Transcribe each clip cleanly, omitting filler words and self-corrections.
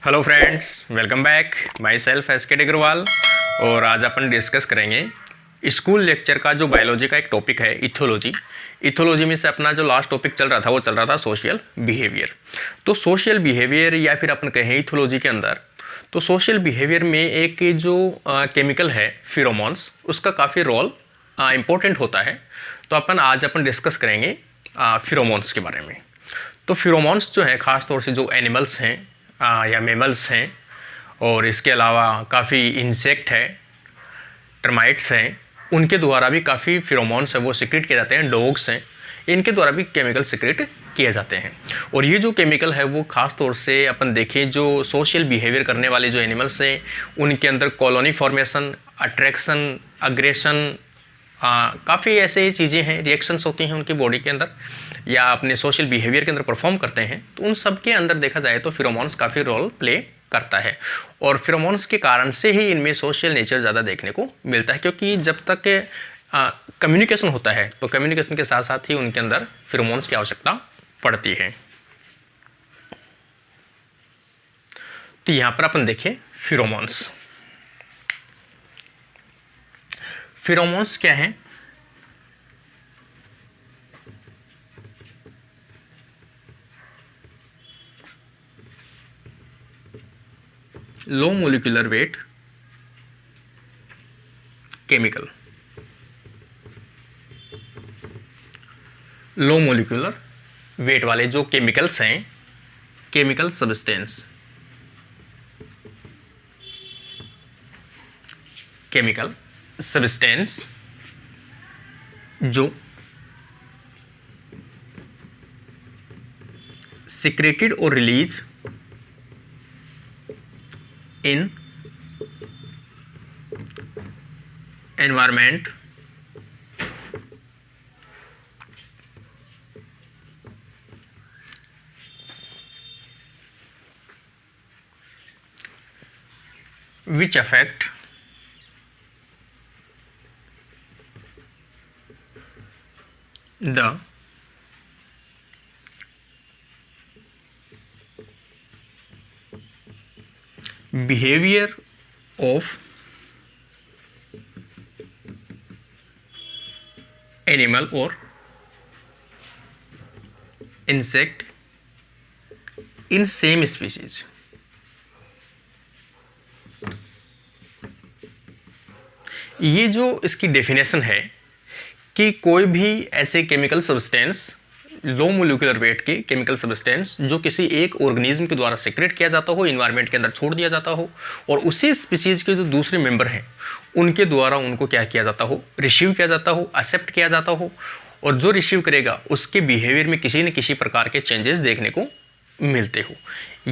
Hello friends, welcome back. My self S के अग्रवाल। और आज अपन डिस्कस करेंगे स्कूल लेक्चर का जो बायोलॉजी का एक टॉपिक है इथोलॉजी। इथोलॉजी में से अपना जो लास्ट टॉपिक चल रहा था वो चल रहा था सोशल बिहेवियर। तो सोशल बिहेवियर या फिर अपन कहें इथोलॉजी के अंदर तो सोशल बिहेवियर में एक जो केमिकल है फिरोमोन्स, उसका काफ़ी रोल इम्पोर्टेंट होता है। तो आज अपन डिस्कस करेंगे फिरोमोन्स के बारे में। तो फिरोमोन्स जो है ख़ास तौर से जो एनिमल्स हैं या मेमल्स हैं, और इसके अलावा काफ़ी इंसेक्ट है, टर्माइट्स हैं, उनके द्वारा भी काफ़ी फिरोमोन्स है वो सिक्रेट किए जाते हैं। डॉग्स हैं, इनके द्वारा भी केमिकल सिक्रेट किए जाते हैं। और ये जो केमिकल है वो ख़ास तौर से अपन देखें जो सोशल बिहेवियर करने वाले जो एनिमल्स हैं उनके अंदर कॉलोनी फॉर्मेशन, अट्रैक्शन, अग्रेशन, काफ़ी ऐसे चीज़ें हैं, रिएक्शंस होती हैं उनकी बॉडी के अंदर या अपने सोशल बिहेवियर के अंदर परफॉर्म करते हैं। तो उन सब के अंदर देखा जाए तो फिरोमोन्स काफ़ी रोल प्ले करता है। और फिरोमोन्स के कारण से ही इनमें सोशल नेचर ज़्यादा देखने को मिलता है, क्योंकि जब तक कम्युनिकेशन होता है तो कम्युनिकेशन के साथ साथ ही उनके अंदर फिरोमोन्स की आवश्यकता पड़ती है। तो यहाँ पर अपन देखें फिरोमोन्स। फिरोमोन्स क्या है? Low molecular weight chemical. Low molecular weight वाले जो केमिकल्स हैं, केमिकल सब्सटेंस, केमिकल सब्सटेंस जो सिक्रेटेड और release in environment which affect the behavior of animal or insect in same species। ये जो इसकी डेफिनेशन है कि कोई भी ऐसे chemical substance, low molecular weight के केमिकल सब्सटेंस जो किसी एक ऑर्गेनिज्म के द्वारा सेक्रेट किया जाता हो, इन्वायरमेंट के अंदर छोड़ दिया जाता हो, और उसी स्पीसीज के जो दूसरे मेंबर हैं उनके द्वारा उनको क्या किया जाता हो, रिसीव किया जाता हो, एक्सेप्ट किया जाता हो। और जो रिसीव करेगा उसके बिहेवियर में किसी न किसी प्रकार के चेंजेस देखने को मिलते हो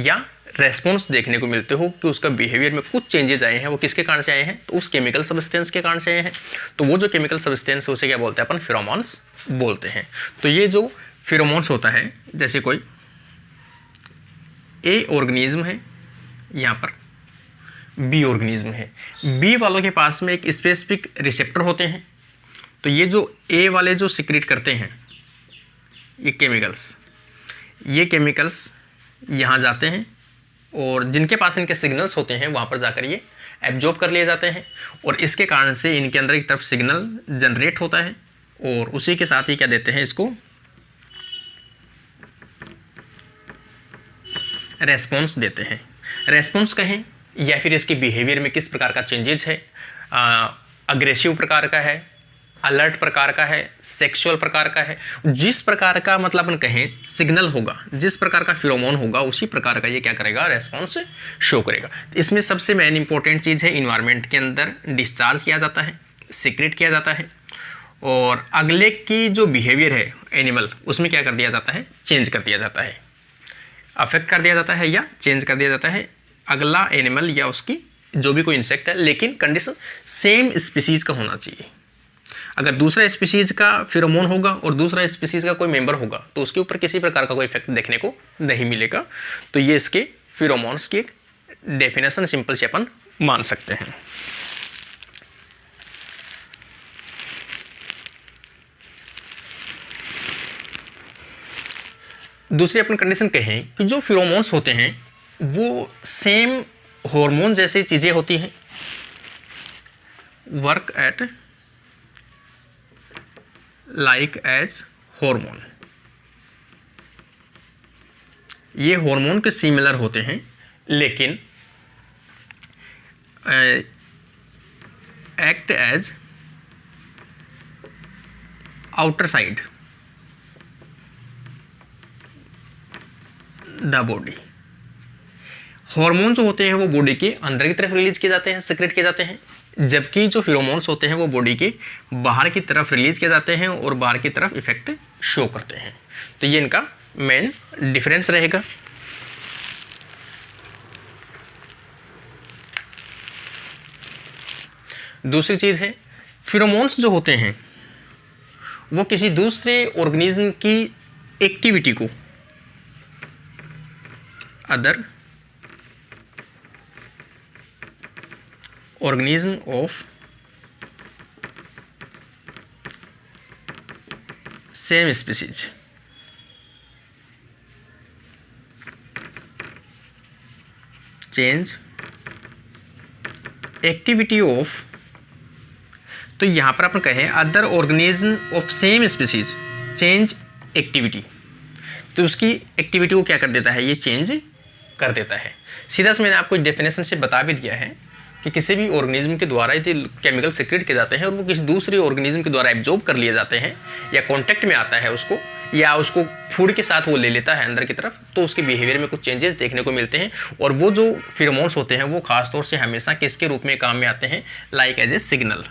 या रेस्पॉन्स देखने को मिलते हो कि उसका बिहेवियर में कुछ चेंजेस आए हैं। वो किसके कारण से आए हैं? तो उस केमिकल सब्सटेंस के कारण से आए हैं। तो वो जो केमिकल सब्सटेंस है उसे क्या बोलते हैं? अपन फिरोमोन्स बोलते हैं। तो ये जो फिरोमोन्स होता है, जैसे कोई ए ऑर्गेनिज्म है, यहाँ पर बी ऑर्गेनिज्म है, बी वालों के पास में एक स्पेसिफिक रिसेप्टर होते हैं। तो ये जो ए वाले जो सिक्रेट करते हैं ये केमिकल्स यहाँ जाते हैं और जिनके पास इनके सिग्नल्स होते हैं वहाँ पर जाकर ये एब्जॉर्ब कर लिए जाते हैं, और इसके कारण से इनके अंदर एक तरफ सिग्नल जनरेट होता है और उसी के साथ ही क्या देते हैं, इसको रेस्पॉन्स देते हैं। रेस्पॉन्स कहें या फिर इसके बिहेवियर में किस प्रकार का चेंजेस है, अग्रेसिव प्रकार का है, अलर्ट प्रकार का है, सेक्सुअल प्रकार का है, जिस प्रकार का मतलब अपन कहें सिग्नल होगा, जिस प्रकार का फिरोमोन होगा उसी प्रकार का ये क्या करेगा, रेस्पॉन्स शो करेगा। इसमें सबसे मेन इंपॉर्टेंट चीज़ है इन्वायरमेंट के अंदर डिस्चार्ज किया जाता है, सीक्रेट किया जाता है, और अगले की जो बिहेवियर है एनिमल उसमें क्या कर दिया जाता है, चेंज कर दिया जाता है, अफेक्ट कर दिया जाता है या चेंज कर दिया जाता है अगला एनिमल या उसकी जो भी कोई इंसेक्ट है। लेकिन कंडीशन सेम स्पीसीज का होना चाहिए। अगर दूसरा स्पीसीज का फिरोमोन होगा और दूसरा स्पीसीज का कोई मेंबर होगा तो उसके ऊपर किसी प्रकार का कोई इफेक्ट देखने को नहीं मिलेगा। तो ये इसके फिरोमोन्स की एक डेफिनेशन सिंपल से अपन मान सकते हैं। दूसरी अपन कंडीशन कहें कि जो फिरोमोन्स होते हैं वो सेम हार्मोन जैसी चीज़ें होती हैं, work at like as hormone. ये हार्मोन के सिमिलर होते हैं, लेकिन act as outer side the body. Hormone जो होते हैं वो बॉडी के अंदर की तरफ रिलीज किए जाते हैं, सीक्रेट किए जाते हैं, जबकि जो फिरोमोन्स होते हैं वो बॉडी के बाहर की तरफ रिलीज किए जाते हैं और बाहर की तरफ इफेक्ट शो करते हैं। तो ये इनका मेन डिफरेंस रहेगा। दूसरी चीज़ है, फिरोमोन्स जो होते हैं वो किसी दूसरे ऑर्गेनिज्म की एक्टिविटी को, other organism of same species change activity of, तो यहाँ पर अपन कहें other organism of same species change activity, तो उसकी एक्टिविटी को क्या कर देता है, ये चेंज कर देता है। सीधा से मैंने आपको डेफिनेशन से बता भी दिया है कि किसी भी ऑर्गेनिज्म के द्वारा यदि केमिकल सीक्रेट किए जाते हैं और वो किसी दूसरे ऑर्गेनिज्म के द्वारा एब्जॉर्ब कर लिए जाते हैं या कांटेक्ट में आता है उसको, या उसको फूड के साथ वो ले लेता है अंदर की तरफ, तो उसके बिहेवियर में कुछ चेंजेस देखने को मिलते हैं। और वो जो फिरोमोन्स होते हैं वो खासतौर से हमेशा किसके रूप में काम में आते हैं, लाइक एज ए सिग्नल।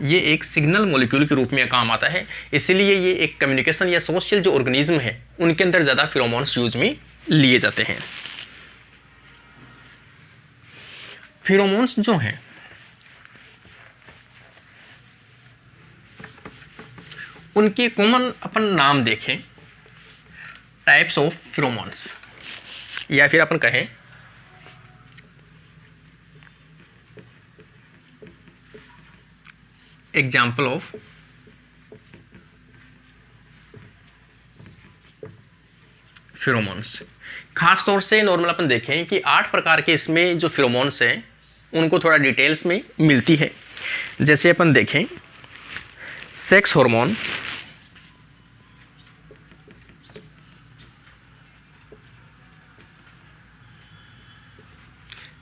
ये एक सिग्नल मॉलिक्यूल के रूप में काम आता है, इसीलिए ये एक कम्युनिकेशन या सोशल जो ऑर्गेनिज्म है उनके अंदर ज़्यादा फिरोमोन्स यूज में लिए जाते हैं। फिरोमोन्स जो हैं उनके कॉमन अपन नाम देखें, टाइप्स ऑफ फिरोमोन्स, या फिर अपन कहें एग्जाम्पल ऑफ फिरोमोन्स। खास तौर से नॉर्मल अपन देखें कि 8 प्रकार के इसमें जो फिरोमोन्स हैं उनको थोड़ा डिटेल्स में मिलती है। जैसे अपन देखें सेक्स हार्मोन,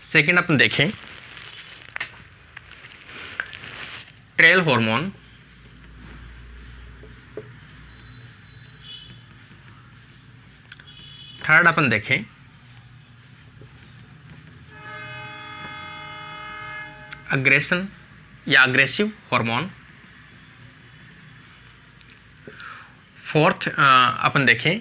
सेकंड अपन देखें ट्रेल हार्मोन, थर्ड अपन देखें अग्रेशन या अग्रेसिव हार्मोन, फोर्थ अपन देखें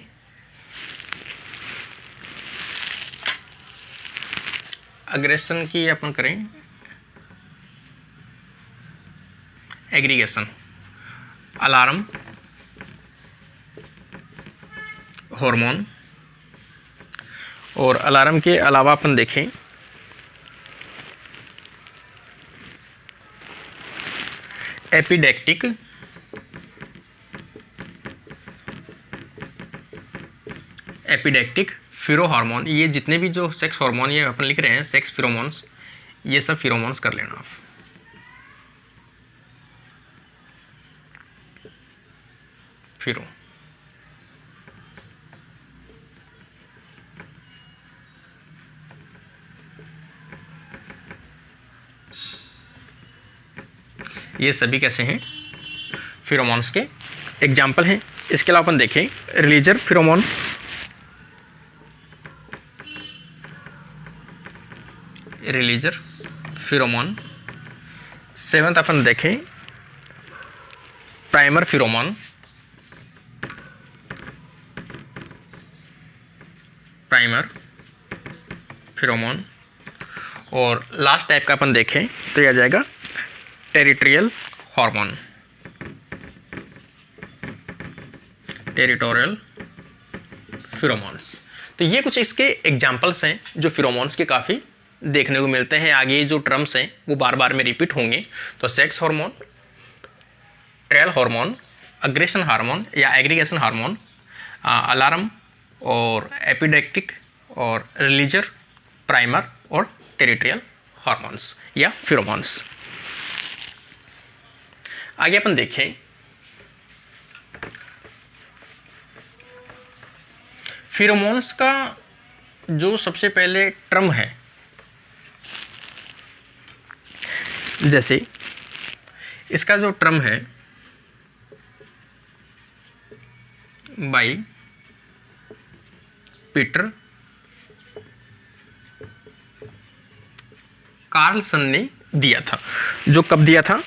अग्रेशन की अपन करें एग्रीगेशन, अलार्म हार्मोन, और अलार्म के अलावा अपन देखें एपिडेक्टिक, एपिडेक्टिक फिरो हार्मोन। ये जितने भी जो सेक्स हार्मोन ये अपन लिख रहे हैं सेक्स फिरोमोन्स, ये सब फिरोमोन्स कर लेना आप। फिरो ये सभी कैसे हैं, फिरोमोन्स के एग्जाम्पल हैं। इसके अलावा अपन देखें रिलीजर फिरोमोन, रिलीजर फिरोमोन। सेवंथ अपन देखें प्राइमर फिरोमोन, प्राइमर फिरोमोन। और लास्ट टाइप का अपन देखें तो यह आ जाएगा टेरिटोरियल हार्मोन, टेरिटोरियल फिरोमोन्स। तो ये कुछ इसके एग्जाम्पल्स हैं जो फिरोमोन्स के काफ़ी देखने को मिलते हैं। आगे जो टर्म्स हैं वो बार बार में रिपीट होंगे। तो sex hormone, trail hormone, aggression hormone या एग्रीगेशन हार्मोन, अलार्म और एपिडेक्टिक और रिलीजर, प्राइमर और टेरिtorial हार्मोन्स या फिरोमोन्स। आगे अपन देखें फिरोमोन्स का जो सबसे पहले टर्म है, जैसे इसका जो टर्म है बाय पीटर कार्लसन ने दिया था। जो कब दिया था?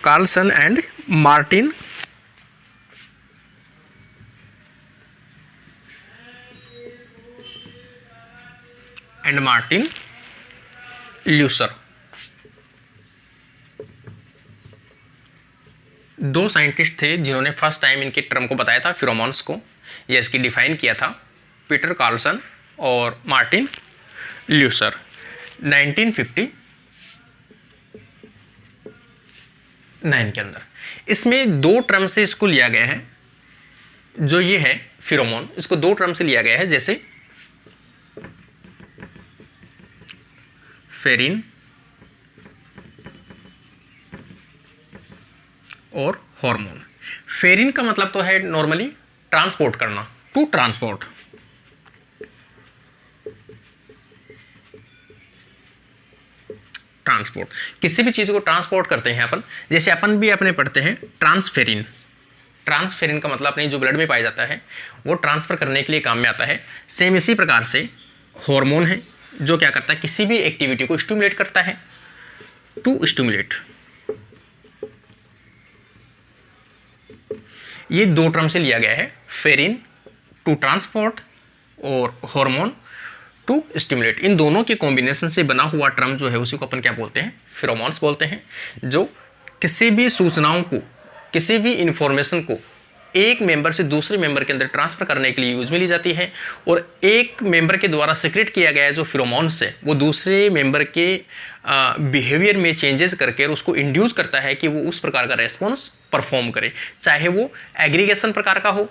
कार्लसन एंड मार्टिन ल्यूसर, दो साइंटिस्ट थे जिन्होंने फर्स्ट टाइम इनके टर्म को बताया था, फिरोमोन्स को, या इसकी डिफाइन किया था, पीटर कार्लसन और मार्टिन ल्यूसर 1959 के अंदर। इसमें दो टर्म से इसको लिया गया है। जो ये है फिरोमोन, इसको दो टर्म से लिया गया है, जैसे फेरिन और हार्मोन। फेरिन का मतलब तो है नॉर्मली ट्रांसपोर्ट करना, टू ट्रांसपोर्ट। ट्रांसपोर्ट किसी भी चीज को ट्रांसपोर्ट करते हैं अपन, जैसे अपन भी अपने पढ़ते हैं ट्रांसफेरिन। ट्रांसफेरिन का मतलब अपने जो ब्लड में पाया जाता है वो ट्रांसफर करने के लिए काम में आता है। सेम इसी प्रकार से हार्मोन है जो क्या करता है, किसी भी एक्टिविटी को स्टिमुलेट करता है, टू स्टिमुलेट। ये दो टर्म से लिया गया है, फेरिन टू ट्रांसपोर्ट और हार्मोन टू स्टिमुलेट। इन दोनों के कॉम्बिनेशन से बना हुआ टर्म जो है उसी को अपन क्या बोलते हैं? फिरोमोन्स बोलते हैं, जो किसी भी सूचनाओं को, किसी भी इंफॉर्मेशन को एक मेंबर से दूसरे मेंबर के अंदर ट्रांसफर करने के लिए यूज में ली जाती है। और एक मेंबर के द्वारा सिक्रेट किया गया जो फिरोमोन्स है वो दूसरे मेंबर के बिहेवियर में चेंजेस करके और उसको इंड्यूस करता है कि वो उस प्रकार का रेस्पॉन्स परफॉर्म करे, चाहे वो एग्रीगेशन प्रकार का हो,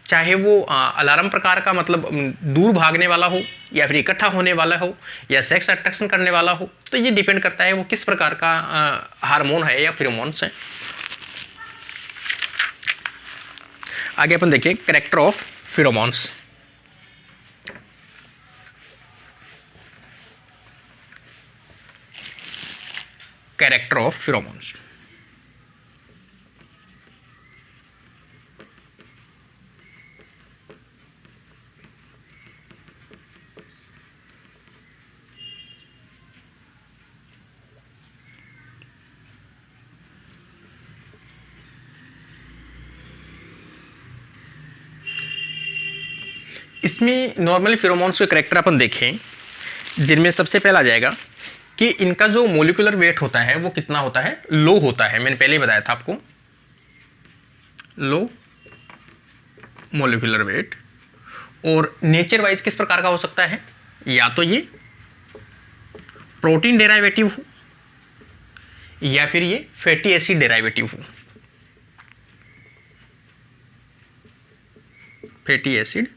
चाहे वो अलार्म प्रकार का, मतलब दूर भागने वाला हो, या फिर इकट्ठा होने वाला हो, या सेक्स अट्रैक्शन करने वाला हो। तो ये डिपेंड करता है वो किस प्रकार का हार्मोन है या फिरोमोन्स है। आगे अपन देखिए character of pheromones. Character of pheromones. इसमें नॉर्मली फिरोमोन्स के करेक्टर अपन देखें, जिनमें सबसे पहला आ जाएगा कि इनका जो मोलिकुलर वेट होता है वो कितना होता है? लो होता है। मैंने पहले ही बताया था आपको, लो मोलिकुलर वेट। और नेचर वाइज किस प्रकार का हो सकता है? या तो ये प्रोटीन डेराइवेटिव हो या फिर ये फैटी एसिड डेराइवेटिव हो। फैटी एसिड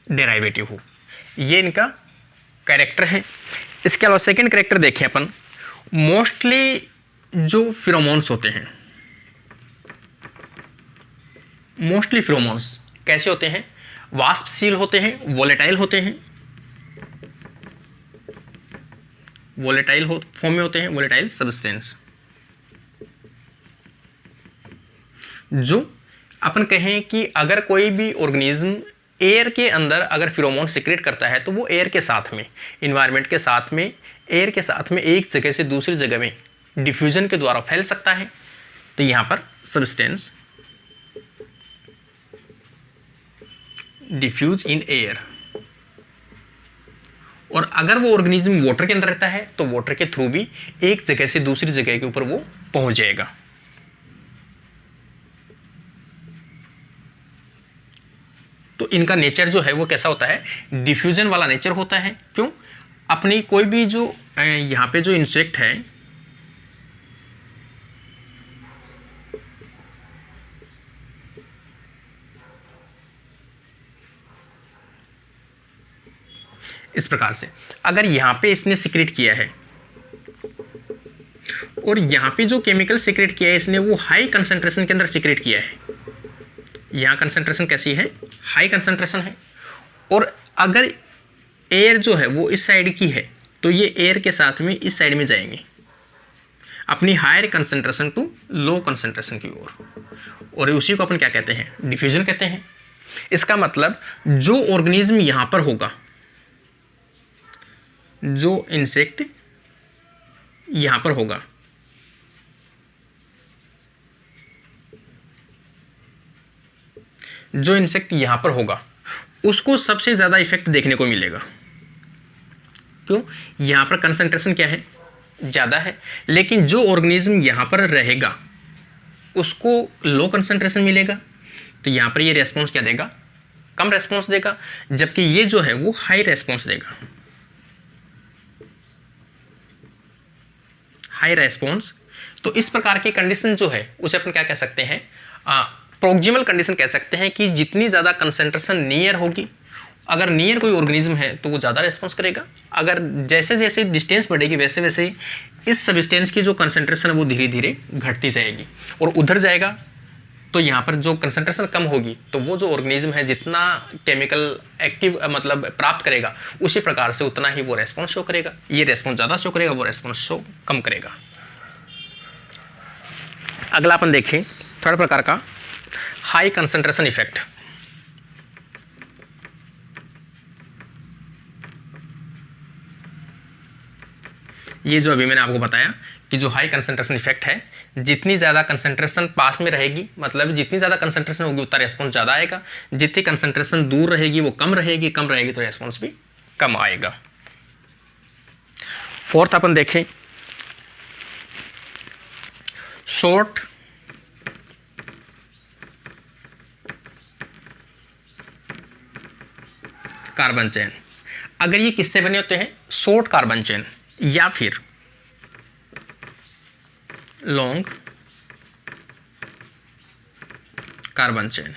डेराइवेटिव हो, ये इनका कैरेक्टर है। इसके अलावा सेकंड कैरेक्टर देखें अपन, मोस्टली जो फिरोमोन्स होते हैं, मोस्टली फिरोमोन्स कैसे होते हैं? वाष्पशील होते हैं, वोलेटाइल होते हैं, वोलेटाइल फॉर्म में होते हैं, वोलेटाइल सब्सटेंस। जो अपन कहें कि अगर कोई भी ऑर्गेनिज्म एयर के अंदर अगर फिरोमोन सिक्रेट करता है तो वो एयर के साथ में, इन्वायरमेंट के साथ में, एयर के साथ में एक जगह से दूसरी जगह में डिफ्यूजन के द्वारा फैल सकता है। तो यहां पर सब्सटेंस डिफ्यूज इन एयर। और अगर वो ऑर्गेनिज्म वाटर के अंदर रहता है तो वाटर के थ्रू भी एक जगह से दूसरी जगह के ऊपर वो पहुंच जाएगा। तो इनका नेचर जो है वो कैसा होता है? डिफ्यूजन वाला नेचर होता है। क्यों? अपनी कोई भी जो यहाँ पे जो इंसेक्ट है, इस प्रकार से अगर यहाँ पे इसने सीक्रेट किया है और यहाँ पे जो केमिकल सीक्रेट किया है इसने वो हाई कंसंट्रेशन के अंदर सीक्रेट किया है, यहाँ कंसंट्रेशन कैसी है, हाई कंसंट्रेशन है, और अगर एयर जो है वो इस साइड की है तो ये एयर के साथ में इस साइड में जाएंगे अपनी higher concentration to low concentration की ओर, और उसी को अपन क्या कहते हैं, डिफ्यूजन कहते हैं। इसका मतलब जो ऑर्गेनिज्म यहां पर होगा, जो इंसेक्ट यहां पर होगा, जो इंसेक्ट यहां पर होगा उसको सबसे ज्यादा इफेक्ट देखने को मिलेगा। क्यों? यहां पर कंसंट्रेशन क्या है, ज़्यादा है, लेकिन जो ऑर्गेनिज्म यहाँ पर रहेगा उसको लो कंसंट्रेशन मिलेगा, तो यहाँ पर ये रेस्पॉन्स क्या देगा, कम रेस्पॉन्स देगा, जबकि ये जो है वो हाई रेस्पॉन्स देगा, हाई रेस्पॉन्स। तो इस प्रकार की कंडीशन जो है उसे अपन क्या कह सकते हैं, प्रोक्सिमल कंडीशन कह सकते हैं, कि जितनी ज़्यादा कंसंट्रेशन नियर होगी, अगर नियर कोई ऑर्गेनिज्म है तो वो ज़्यादा रेस्पॉन्स करेगा, अगर जैसे जैसे डिस्टेंस बढ़ेगी वैसे वैसे इस सब्सटेंस की जो कंसंट्रेशन है वो धीरे धीरे घटती जाएगी, और उधर जाएगा तो यहाँ पर जो कंसंट्रेशन कम होगी तो वो जो ऑर्गेनिज्म है जितना केमिकल एक्टिव मतलब प्राप्त करेगा उसी प्रकार से उतना ही वो रेस्पॉन्स शो करेगा, ये रेस्पॉन्स ज़्यादा शो करेगा, वो रेस्पॉन्स शो कम करेगा। अगला अपन देखें थर्ड प्रकार का, हाई कंसंट्रेशन इफेक्ट। ये जो अभी मैंने आपको बताया कि जो हाई कंसंट्रेशन इफेक्ट है, जितनी ज़्यादा कंसंट्रेशन पास में रहेगी, मतलब जितनी ज़्यादा कंसंट्रेशन होगी उतना रेस्पॉन्स ज़्यादा आएगा, जितनी कंसंट्रेशन दूर रहेगी वो कम रहेगी, कम रहेगी तो रेस्पॉन्स भी कम आएगा। फोर्थ अपन देखें, शॉर्ट कार्बन चेन। अगर ये किससे बने होते हैं, शॉर्ट कार्बन चेन या फिर लॉन्ग कार्बन चेन,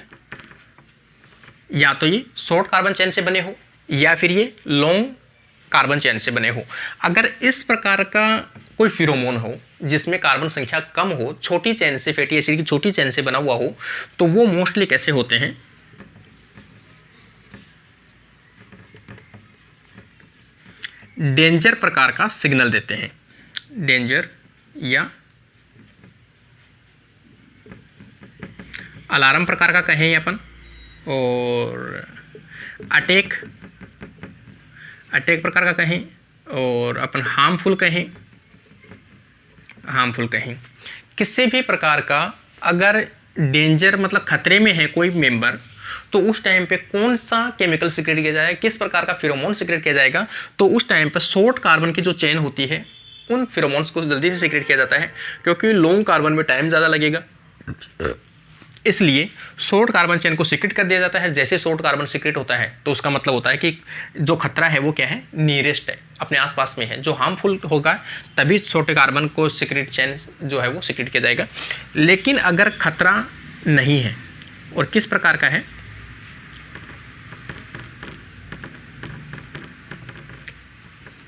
या तो ये शॉर्ट कार्बन चेन से बने हो या फिर ये लॉन्ग कार्बन चेन से बने हो। अगर इस प्रकार का कोई फिरोमोन हो जिसमें कार्बन संख्या कम हो, छोटी चेन से, फैटी एसिड की छोटी चेन से बना हुआ हो, तो वो मोस्टली कैसे होते हैं, डेंजर प्रकार का सिग्नल देते हैं, डेंजर या अलार्म प्रकार का कहें अपन, और अटैक प्रकार का कहें, और अपन हार्मफुल कहें, किसी भी प्रकार का अगर डेंजर मतलब खतरे में है कोई मेंबर, तो उस टाइम पे कौन सा केमिकल सीक्रेट किया जाएगा, किस प्रकार का फिरोमोन सीक्रेट किया जाएगा, तो उस टाइम पर शॉर्ट कार्बन की जो चेन होती है उन फिरोमोन्स को जल्दी से सीक्रेट किया जाता है, क्योंकि लॉन्ग कार्बन में टाइम ज़्यादा लगेगा, इसलिए शॉर्ट कार्बन चेन को सीक्रेट कर दिया जाता है। जैसे शॉर्ट कार्बन सीक्रेट होता है तो उसका मतलब होता है कि जो खतरा है वो क्या है, नियरेस्ट है, अपने आसपास में है। जो हार्मफुल होगा तभी छोटे कार्बन को सीक्रेट चेन जो है वो सीक्रेट किया जाएगा। लेकिन अगर खतरा नहीं है और किस प्रकार का है,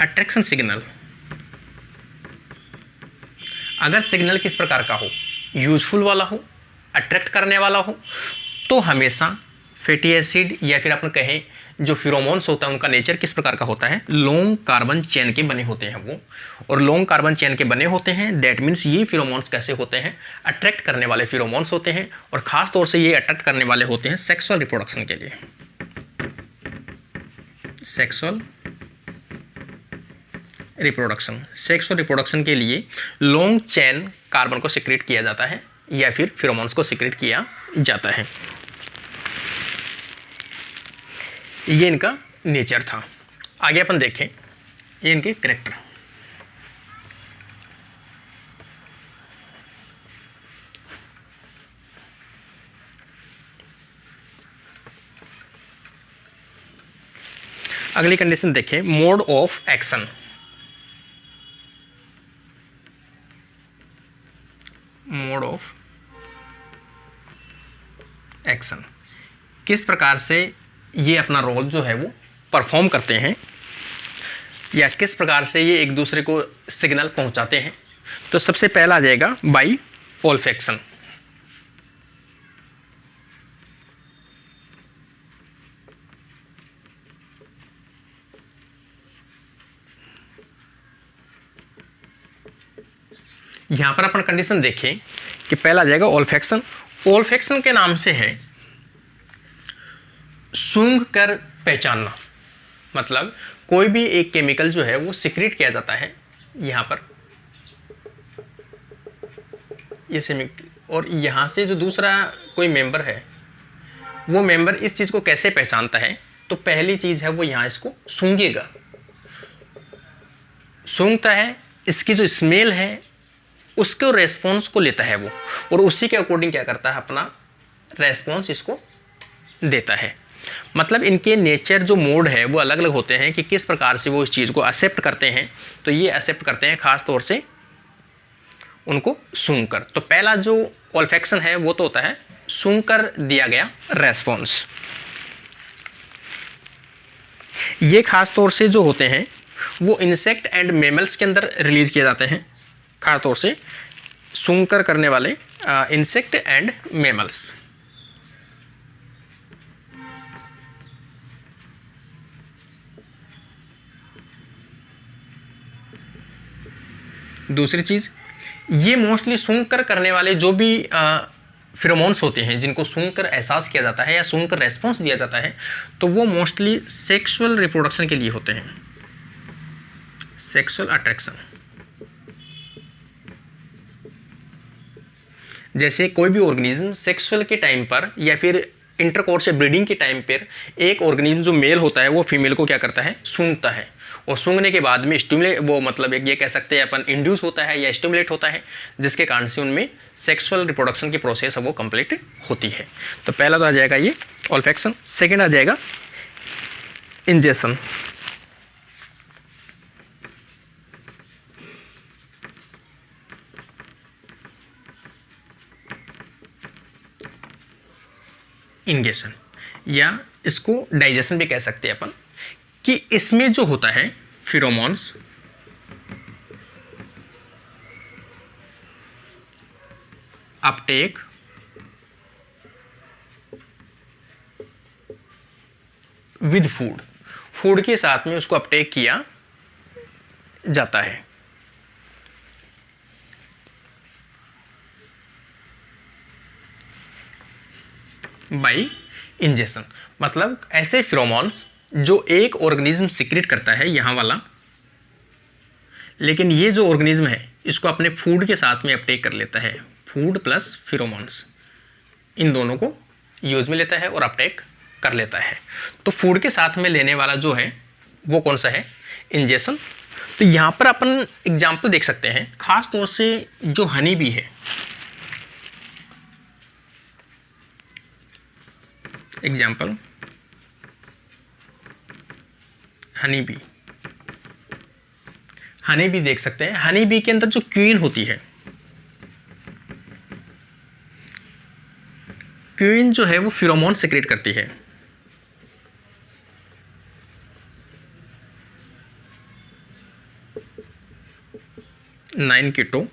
अट्रैक्शन सिग्नल, अगर सिग्नल किस प्रकार का हो, यूजफुल वाला हो, अट्रैक्ट करने वाला हो, तो हमेशा फैटी एसिड या फिर अपन कहें जो फिरोमोन्स होता है उनका नेचर किस प्रकार का होता है, लॉन्ग कार्बन चेन के बने होते हैं वो, और लॉन्ग कार्बन चेन के बने होते हैं। दैट मीन्स ये फिरोमोन्स कैसे होते हैं, अट्रैक्ट करने वाले फिरोमोन्स होते हैं, और ख़ास तौर से ये अट्रैक्ट करने वाले होते हैं सेक्सुअल रिप्रोडक्शन के लिए। सेक्सुअल रिप्रोडक्शन के लिए लॉन्ग चेन कार्बन को सीक्रेट किया जाता है या फिर फिरोमोन्स को सीक्रेट किया जाता है। ये इनका नेचर था। आगे अपन देखें ये इनके कैरेक्टर। अगली कंडीशन देखें, mode of action. Mode of action किस प्रकार से ये अपना रोल जो है वो परफॉर्म करते हैं, या किस प्रकार से ये एक दूसरे को सिग्नल पहुंचाते हैं। तो सबसे पहला आ जाएगा बाई ओल्फैक्शन। यहां पर अपन कंडीशन देखें कि पहला आ जाएगा ओल्फैक्शन। ओल्फैक्शन के नाम से है सूंघ कर पहचानना, मतलब कोई भी एक केमिकल जो है वो सिक्रेट किया जाता है यहां पर, ये और यहां से जो दूसरा कोई मेंबर है वो मेंबर इस चीज को कैसे पहचानता है। तो पहली चीज है वो यहां इसको सूंघेगा, सूंघता है, इसकी जो स्मेल है उसके रेस्पॉन्स को लेता है वो, और उसी के अकॉर्डिंग क्या करता है, अपना रेस्पॉन्स इसको देता है। मतलब इनके नेचर जो मोड है वो अलग अलग होते हैं कि किस प्रकार से वो इस चीज़ को एक्सेप्ट करते हैं। तो ये एक्सेप्ट करते हैं खास तौर से उनको सूंघ कर। तो पहला जो ओल्फैक्शन है वो तो होता है सूंघ कर दिया गया रेस्पॉन्स। ये खास तौर से जो होते हैं वो इंसेक्ट एंड मैमल्स के अंदर रिलीज किए जाते हैं, खास तौर से सूंघ कर करने वाले इंसेक्ट एंड मैमल्स। दूसरी चीज़, ये मोस्टली सूंघ कर करने वाले जो भी फिरोमोन्स होते हैं जिनको सूंघ कर एहसास किया जाता है या सूंघ कर रेस्पॉन्स दिया जाता है, तो वो मोस्टली सेक्सुअल रिप्रोडक्शन के लिए होते हैं, सेक्सुअल अट्रैक्शन। जैसे कोई भी ऑर्गेनिज्म सेक्सुअल के टाइम पर या फिर इंटरकोर्स या ब्रीडिंग के टाइम पर एक ऑर्गेनिज्म जो मेल होता है वो फीमेल को क्या करता है, सूंघता है, और सूंघने के बाद में स्टिमुलेट, वो मतलब एक ये कह सकते हैं अपन इंड्यूस होता है या स्टिमुलेट होता है, जिसके कारण से उनमें सेक्सुअल रिप्रोडक्शन की प्रोसेस है वो कंप्लीट होती है। तो पहला तो आ जाएगा ये ओल्फैक्शन। सेकेंड आ जाएगा इंजेक्शन। इंजेक्शन या इसको डाइजेशन भी कह सकते हैं अपन, कि इसमें जो होता है pheromones Uptake with food, food के साथ में उसको अपटेक किया जाता है। बाई इंजेक्शन मतलब ऐसे फिरोमोन्स जो एक ऑर्गेनिज्म सीक्रेट करता है यहाँ वाला, लेकिन ये जो ऑर्गेनिज्म है इसको अपने फूड के साथ में अपटेक कर लेता है, फूड प्लस फिरोमोन्स इन दोनों को यूज में लेता है और अपटेक कर लेता है। तो फूड के साथ में लेने वाला जो है वो कौन सा है, इंजेक्शन। तो यहाँ पर अपन एग्जाम्पल देख सकते हैं, खास तौर से जो हनी बी है, example honey bee. Honey bee देख सकते हैं, हनी बी के अंदर जो क्वीन होती है, क्वीन जो है वो फिरोमोन सिक्रेट करती है। नाइन कीटो,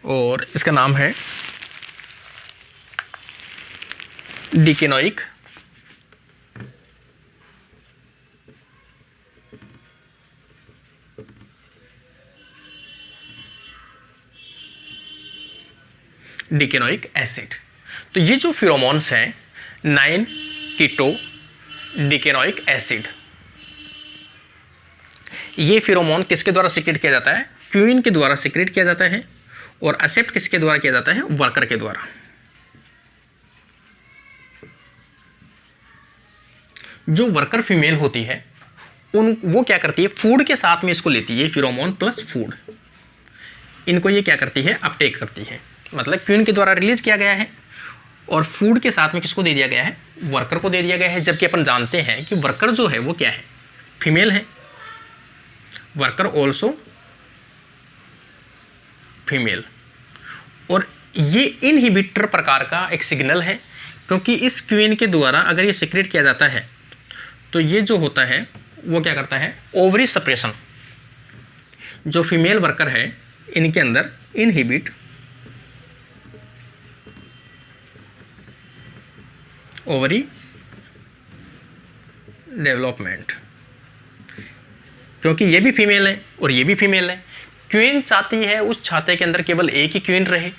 और इसका नाम है डिकेनोइक डिकेनोइक एसिड। तो ये जो फिरोमोन्स हैं 9 कीटो डिकेनोइक एसिड, ये फिरोमोन किसके द्वारा सीक्रेट किया जाता है, क्वीन के द्वारा सीक्रेट किया जाता है, और एक्सेप्ट किसके द्वारा किया जाता है, वर्कर के द्वारा। जो वर्कर फीमेल होती है वो क्या करती है, फूड के साथ में इसको लेती है, फिरोमोन प्लस फूड, इनको ये क्या करती है, अपटेक करती है। मतलब क्वीन के द्वारा रिलीज किया गया है और फूड के साथ में किसको दे दिया गया है, वर्कर को दे दिया गया है। जबकि अपन जानते हैं कि वर्कर जो है वो क्या है, फीमेल है, वर्कर ऑल्सो फीमेल। और ये इनहिबिटर प्रकार का एक सिग्नल है, क्योंकि इस क्वीन के द्वारा अगर ये सीक्रेट किया जाता है तो ये जो होता है वो क्या करता है, ओवरी सप्रेशन, जो फीमेल वर्कर है इनके अंदर इनहिबिट ओवरी डेवलपमेंट, क्योंकि ये भी फीमेल है और ये भी फीमेल है। क्वीन चाहती है उस छाते के अंदर केवल एक ही क्वीन रहे,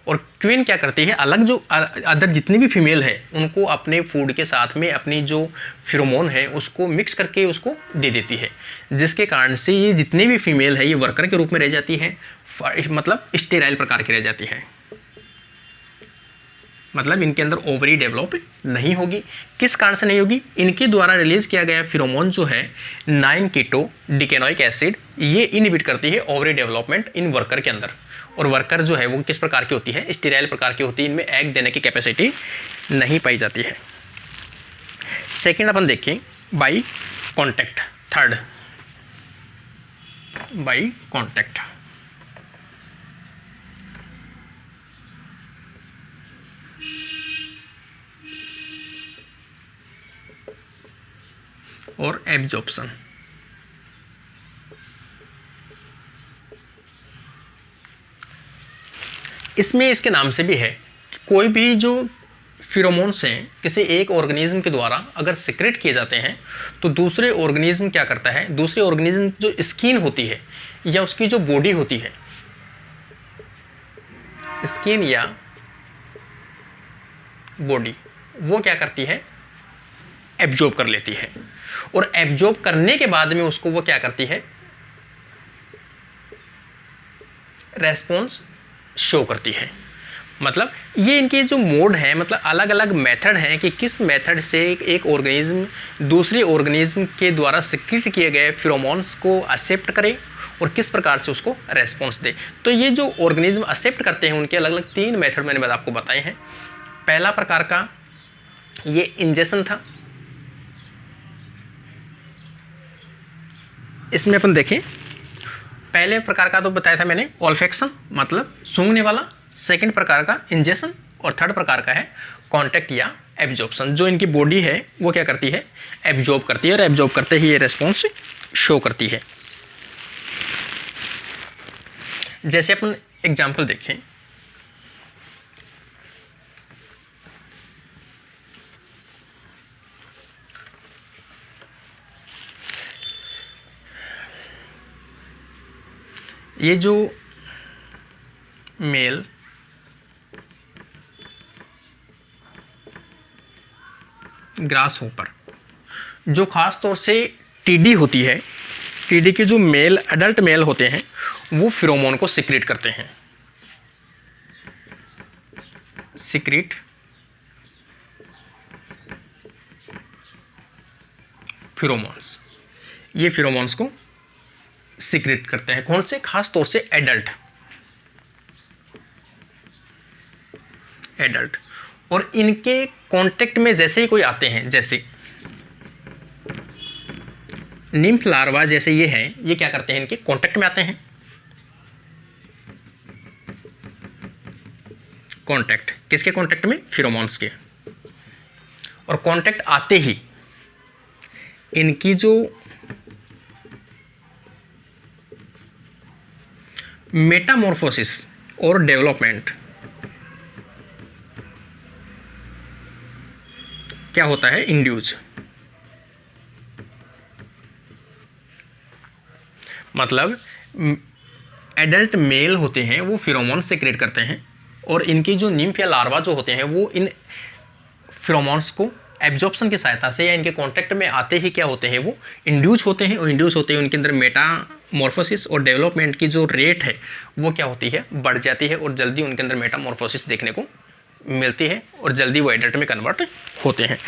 और क्वीन क्या करती है, अलग जो अदर जितनी भी फीमेल है उनको अपने फूड के साथ में अपनी जो फिरोमोन है उसको मिक्स करके उसको दे देती है, जिसके कारण से ये जितनी भी फीमेल है ये वर्कर के रूप में रह जाती है, मतलब स्टेराइल प्रकार की रह जाती है, मतलब इनके अंदर ओवरी डेवलप नहीं होगी। किस कारण से नहीं होगी, इनके द्वारा रिलीज किया गया फिरोमोन जो है 9 कीटो डिकेनोइक एसिड, ये इनहिबिट करती है ओवरी डेवलपमेंट इन वर्कर के अंदर। और वर्कर जो है वो किस प्रकार की होती है, स्टेराइल प्रकार की होती है, इनमें एग देने की कैपेसिटी नहीं पाई जाती है। सेकेंड अपन देखें by contact, third by contact. और एब्जॉर्प्शन, इसमें इसके नाम से भी है कि कोई भी जो फिरोमोन्स हैं किसी एक ऑर्गेनिज्म के द्वारा अगर सिक्रेट किए जाते हैं तो दूसरे ऑर्गेनिज्म क्या करता है, दूसरे ऑर्गेनिज्म जो स्किन होती है या उसकी जो बॉडी होती है, स्किन या बॉडी, वो क्या करती है, एब्जॉर्ब कर लेती है। और एब्जॉर्ब करने के बाद में उसको वो क्या करती है, रेस्पॉन्स शो करती है। मतलब ये इनके जो मोड है, मतलब अलग अलग मेथड हैं कि किस मेथड से एक ऑर्गेनिज्म दूसरे ऑर्गेनिज्म के द्वारा सिक्रेट किए गए फिरोमोन्स को एक्सेप्ट करे और किस प्रकार से उसको रेस्पॉन्स दे। तो ये जो ऑर्गेनिज्म एक्सेप्ट करते हैं उनके अलग अलग 3 मेथड मैंने आपको बताए हैं। पहला प्रकार का ये इंजेक्शन था, इसमें अपन देखें पहले प्रकार का तो बताया था मैंने ऑल्फेक्शन, मतलब सूंघने वाला, सेकंड प्रकार का इंजेक्शन, और थर्ड प्रकार का है कॉन्टैक्ट या एब्जॉर्प्शन। जो इनकी बॉडी है वो क्या करती है, एब्जॉर्ब करती है, और एब्जॉर्ब करते ही ये रेस्पॉन्स शो करती है। जैसे अपन एग्जाम्पल देखें, ये जो मेल ग्रास होपर, जो खास तौर से टीडी होती है, टीडी के जो मेल एडल्ट मेल होते हैं वो फिरोमोन को सिक्रेट करते हैं, सिक्रेट फिरोमोन्स, ये फिरोमोन्स को सिक्रेट करते हैं। कौन से, खास तौर से एडल्ट। और इनके कांटेक्ट में जैसे ही कोई आते हैं, जैसे निम्फ लार्वा जैसे ये हैं, ये क्या करते हैं, इनके कांटेक्ट में आते हैं, कांटेक्ट किसके कांटेक्ट में, फिरोमोन्स के। और कांटेक्ट आते ही इनकी जो मेटामॉर्फोसिस और डेवलपमेंट क्या होता है, इंड्यूस। मतलब एडल्ट मेल होते हैं वो फिरोमोन सिक्रेट करते हैं, और इनकी जो निम्फ या लार्वा जो होते हैं वो इन फिरोमोन्स को एब्जॉर्प्शन की सहायता से या इनके कांटेक्ट में आते ही क्या होते हैं, वो इंड्यूस होते हैं। और इंड्यूस होते हैं उनके अंदर मेटामॉर्फोसिस और डेवलपमेंट की जो रेट है वो क्या होती है, बढ़ जाती है, और जल्दी उनके अंदर मेटामॉर्फोसिस देखने को मिलती है, और जल्दी वो एडल्ट में कन्वर्ट होते हैं।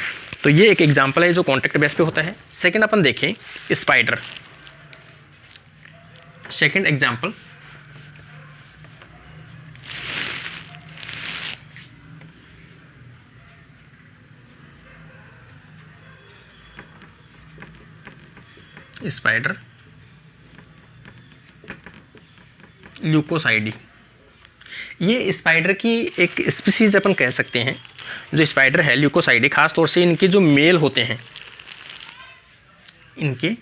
तो ये एक एग्जाम्पल है जो कॉन्टेक्ट बेस पे होता है। सेकेंड अपन देखें स्पाइडर, सेकेंड एग्जाम्पल स्पाइडर ल्यूकोसाइडी। ये स्पाइडर की एक स्पीसीज अपन कह सकते हैं। जो स्पाइडर है ल्यूकोसाइडी, खास तौर से इनके जो मेल होते हैं, इनके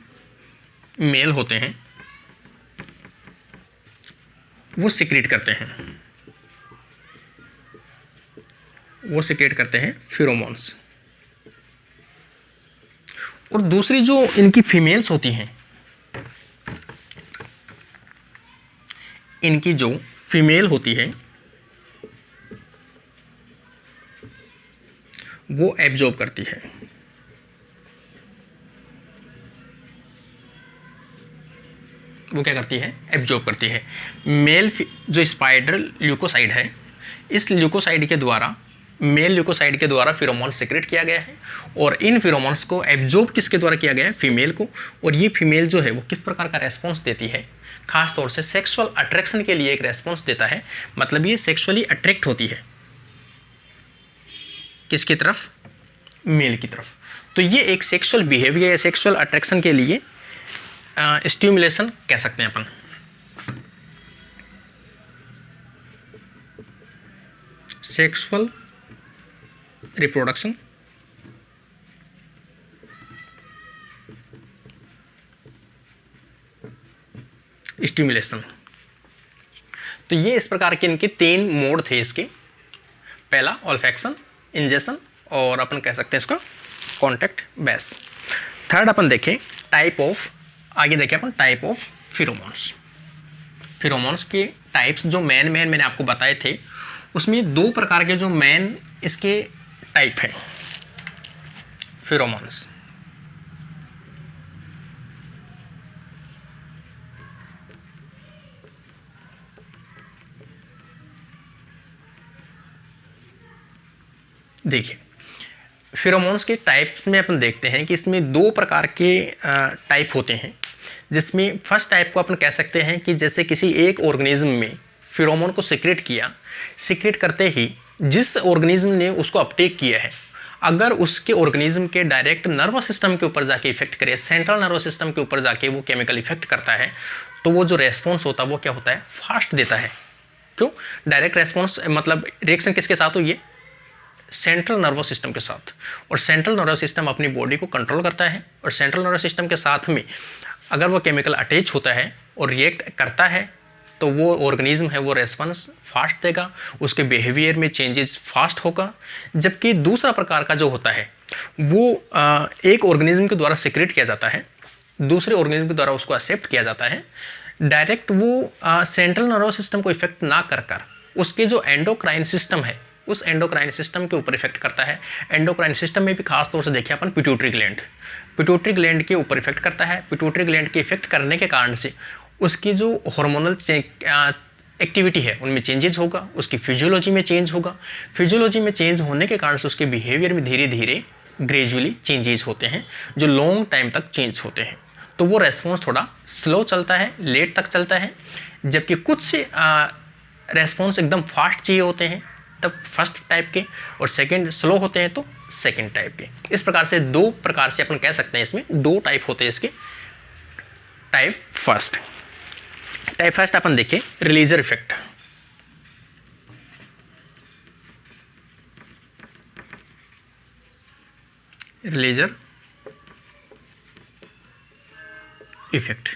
मेल होते हैं वो सिक्रेट करते हैं, वो सिक्रेट करते हैं फेरोमोन्स। और दूसरी जो इनकी फीमेल्स होती हैं, इनकी जो फीमेल होती है वो एब्जॉर्ब करती है। वो क्या करती है? एब्जॉर्ब करती है। मेल जो स्पाइडर ल्यूकोसाइड है, इस ल्यूकोसाइड के द्वारा, मेल ल्यूकोसाइड के द्वारा फिरोमोन सिक्रेट किया गया है और इन फिरोमोन्स को एब्जॉर्ब किसके द्वारा किया गया है? फीमेल को। और ये फीमेल जो है वो किस प्रकार का रेस्पॉन्स देती है? खास तौर से सेक्सुअल अट्रैक्शन के लिए एक रेस्पॉन्स देता है। मतलब ये सेक्सुअली अट्रैक्ट होती है किसकी तरफ? मेल की तरफ। तो ये एक सेक्सुअल बिहेवियर या सेक्सुअल अट्रैक्शन के लिए स्टिमुलेशन कह सकते हैं अपन। Sexual reproduction stimulation. तो ये इस प्रकार के इनके 3 मोड थे इसके। पहला ऑल्फैक्शन, इंजेक्शन और अपन कह सकते हैं इसका कॉन्टैक्ट बेस। थर्ड अपन देखें टाइप ऑफ, आगे देखें अपन टाइप ऑफ फिरोमोन्स। फिरोमोन्स के टाइप्स जो मेन मैंने आपको बताए थे, उसमें 2 प्रकार के जो मेन इसके टाइप हैं फिरोमोन्स। देखिए फिरोमोन्स के टाइप्स में अपन देखते हैं कि इसमें 2 प्रकार के टाइप होते हैं, जिसमें फर्स्ट टाइप को अपन कह सकते हैं कि जैसे किसी एक ऑर्गेनिज्म में फिरोमोन को सिक्रेट किया, सिक्रेट करते ही जिस ऑर्गेनिज्म ने उसको अपटेक किया है, अगर उसके ऑर्गेनिज्म के डायरेक्ट नर्वस सिस्टम के ऊपर जाके इफेक्ट करे, सेंट्रल नर्वस सिस्टम के ऊपर जाके वो केमिकल इफेक्ट करता है, तो वो जो रेस्पॉन्स होता है वो क्या होता है? फास्ट देता है। क्यों? डायरेक्ट रेस्पॉन्स मतलब रिएक्शन किसके साथ हुई है? सेंट्रल नर्वस सिस्टम के साथ। और सेंट्रल नर्वस सिस्टम अपनी बॉडी को कंट्रोल करता है और सेंट्रल नर्वस सिस्टम के साथ में अगर वो केमिकल अटैच होता है और रिएक्ट करता है तो वो ऑर्गेनिज्म है वो रेस्पॉन्स फास्ट देगा, उसके बिहेवियर में चेंजेस फास्ट होगा। जबकि दूसरा प्रकार का जो होता है वो एक ऑर्गेनिज्म के द्वारा सिक्रेट किया जाता है, दूसरे ऑर्गेनिज्म के द्वारा उसको एक्सेप्ट किया जाता है। डायरेक्ट वो सेंट्रल नर्वस सिस्टम को इफेक्ट ना कर उसके जो एंडोक्राइन सिस्टम है उस एंडोक्राइन सिस्टम के ऊपर इफेक्ट करता है। एंडोक्राइन सिस्टम में भी खास तौर से देखिए अपन पिट्यूटरी ग्लैंड, पिट्यूटरी ग्लैंड के ऊपर इफेक्ट करता है। पिट्यूटरी ग्लैंड के इफेक्ट करने के कारण से उसकी जो हार्मोनल एक्टिविटी है उनमें चेंजेस होगा, उसकी फिजियोलॉजी में चेंज होगा। फिजियोलॉजी में चेंज होने के कारण से उसके बिहेवियर में धीरे धीरे ग्रेजुअली चेंजेस होते हैं जो लॉन्ग टाइम तक चेंज होते हैं। तो वो रेस्पॉन्स थोड़ा स्लो चलता है, लेट तक चलता है। जबकि कुछ रेस्पॉन्स एकदम फास्ट चाहिए होते हैं तब फर्स्ट टाइप के, और सेकंड स्लो होते हैं तो सेकंड टाइप के। इस प्रकार से 2 प्रकार से अपन कह सकते हैं इसमें 2 टाइप होते हैं इसके। टाइप फर्स्ट अपन देखें रिलीजर इफेक्ट। रिलीजर इफेक्ट,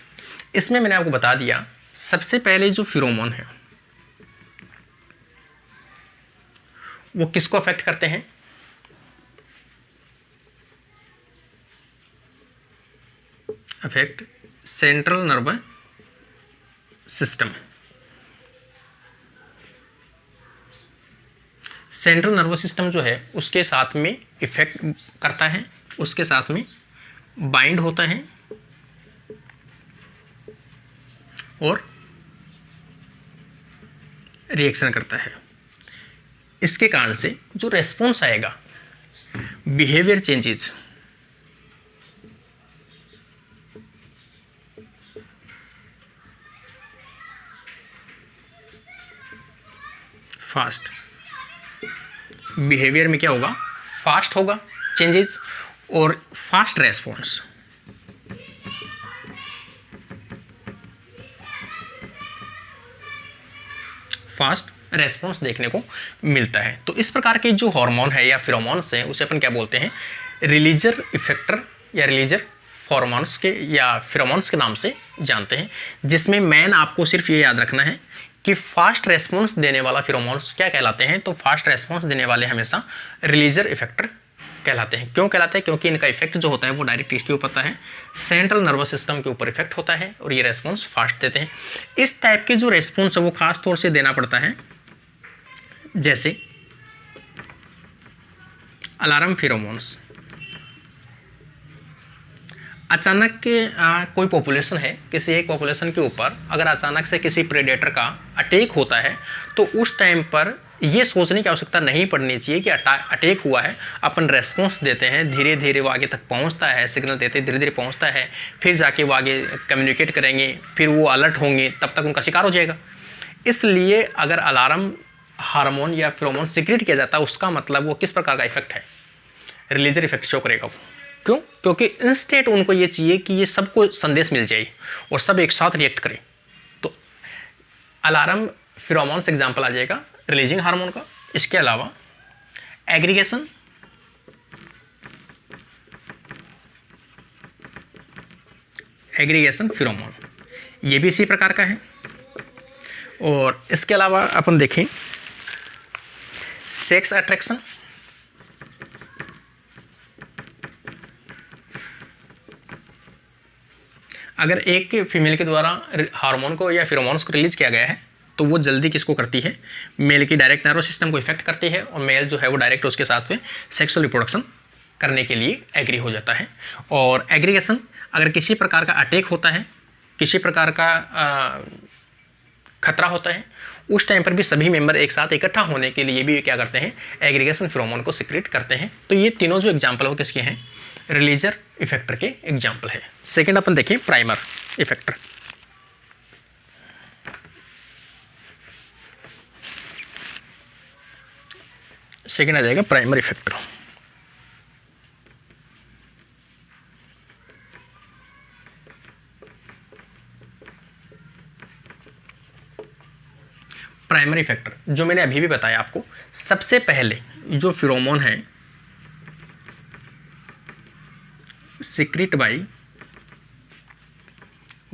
इसमें मैंने आपको बता दिया सबसे पहले जो फिरोमोन है वो किसको अफेक्ट करते हैं? Affect central nervous system. Central nervous system जो है उसके साथ में इफेक्ट करता है, उसके साथ में बाइंड होता है और रिएक्शन करता है। इसके कारण से जो रेस्पॉन्स आएगा, बिहेवियर चेंजेस, फास्ट, बिहेवियर में क्या होगा? फास्ट होगा चेंजेस और फास्ट रेस्पॉन्स। फास्ट रेस्पॉन्स देखने को मिलता है। तो इस प्रकार के जो हार्मोन है या फिरोमोन्स हैं उसे अपन क्या बोलते हैं? रिलीजर इफेक्टर या रिलीजर हॉर्मोन्स के या फेरोमोन्स के नाम से जानते हैं, जिसमें मेन आपको सिर्फ ये याद रखना है कि फास्ट रेस्पॉन्स देने वाला फेरोमोन्स क्या कहलाते हैं। तो फास्ट रेस्पॉन्स देने वाले हमेशा रिलीजर इफेक्टर कहलाते हैं। क्यों कहलाते हैं? क्योंकि इनका इफेक्ट जो होता है वो डायरेक्ट इसके ऊपर होता है, सेंट्रल नर्वस सिस्टम के ऊपर इफेक्ट होता है और ये रेस्पॉन्स फास्ट देते हैं। इस टाइप के जो रेस्पॉन्स है वो खास तौर से देना पड़ता है, जैसे अलार्म फेरोमोन्स। अचानक के कोई पॉपुलेशन है, किसी एक पॉपुलेशन के ऊपर अगर अचानक से किसी प्रेडेटर का अटैक होता है तो उस टाइम पर ये सोचने की आवश्यकता नहीं पड़नी चाहिए कि अटैक हुआ है, अपन रेस्पॉन्स देते हैं, धीरे धीरे वो आगे तक पहुंचता है, सिग्नल देते धीरे धीरे पहुंचता है, फिर जाके वो आगे कम्युनिकेट करेंगे, फिर वो अलर्ट होंगे, तब तक उनका शिकार हो जाएगा। इसलिए अगर अलार्म हार्मोन या फेरोमोन सीक्रेट किया जाता है, उसका मतलब वो किस प्रकार का इफेक्ट है, रिलीजर इफेक्ट शो करेगा वो। क्यों? क्योंकि इंस्टेंट उनको ये चाहिए कि ये सबको संदेश मिल जाए और सब एक साथ रिएक्ट करें। तो अलार्म फेरोमोन से एग्जाम्पल आ जाएगा रिलीजिंग हार्मोन का। इसके अलावा एग्रीगेशन, फेरोमोन, ये भी इसी प्रकार का है। और इसके अलावा अपन देखें सेक्स अट्रैक्शन, अगर एक फीमेल के द्वारा हार्मोन को या फेरोमोन्स को रिलीज किया गया है तो वो जल्दी किसको करती है, मेल की डायरेक्ट नर्वस सिस्टम को इफेक्ट करती है और मेल जो है वो डायरेक्ट उसके साथ में सेक्सुअल रिप्रोडक्शन करने के लिए एग्री हो जाता है। और एग्रीगेशन, अगर किसी प्रकार का अटैक होता है, किसी प्रकार का खतरा होता है, उस टाइम पर भी सभी मेंबर एक साथ इकट्ठा होने के लिए भी क्या करते हैं, एग्रीगेशन फेरोमोन को सीक्रेट करते हैं। तो ये तीनों जो एग्जाम्पल हो किसके हैं, रिलीजर इफेक्टर के एग्जाम्पल है। सेकेंड अपन देखें प्राइमर इफेक्टर। सेकेंड आ जाएगा प्राइमर इफेक्टर। प्राइमरी फैक्टर जो मैंने अभी भी बताया आपको, सबसे पहले जो फेरोमोन है secret by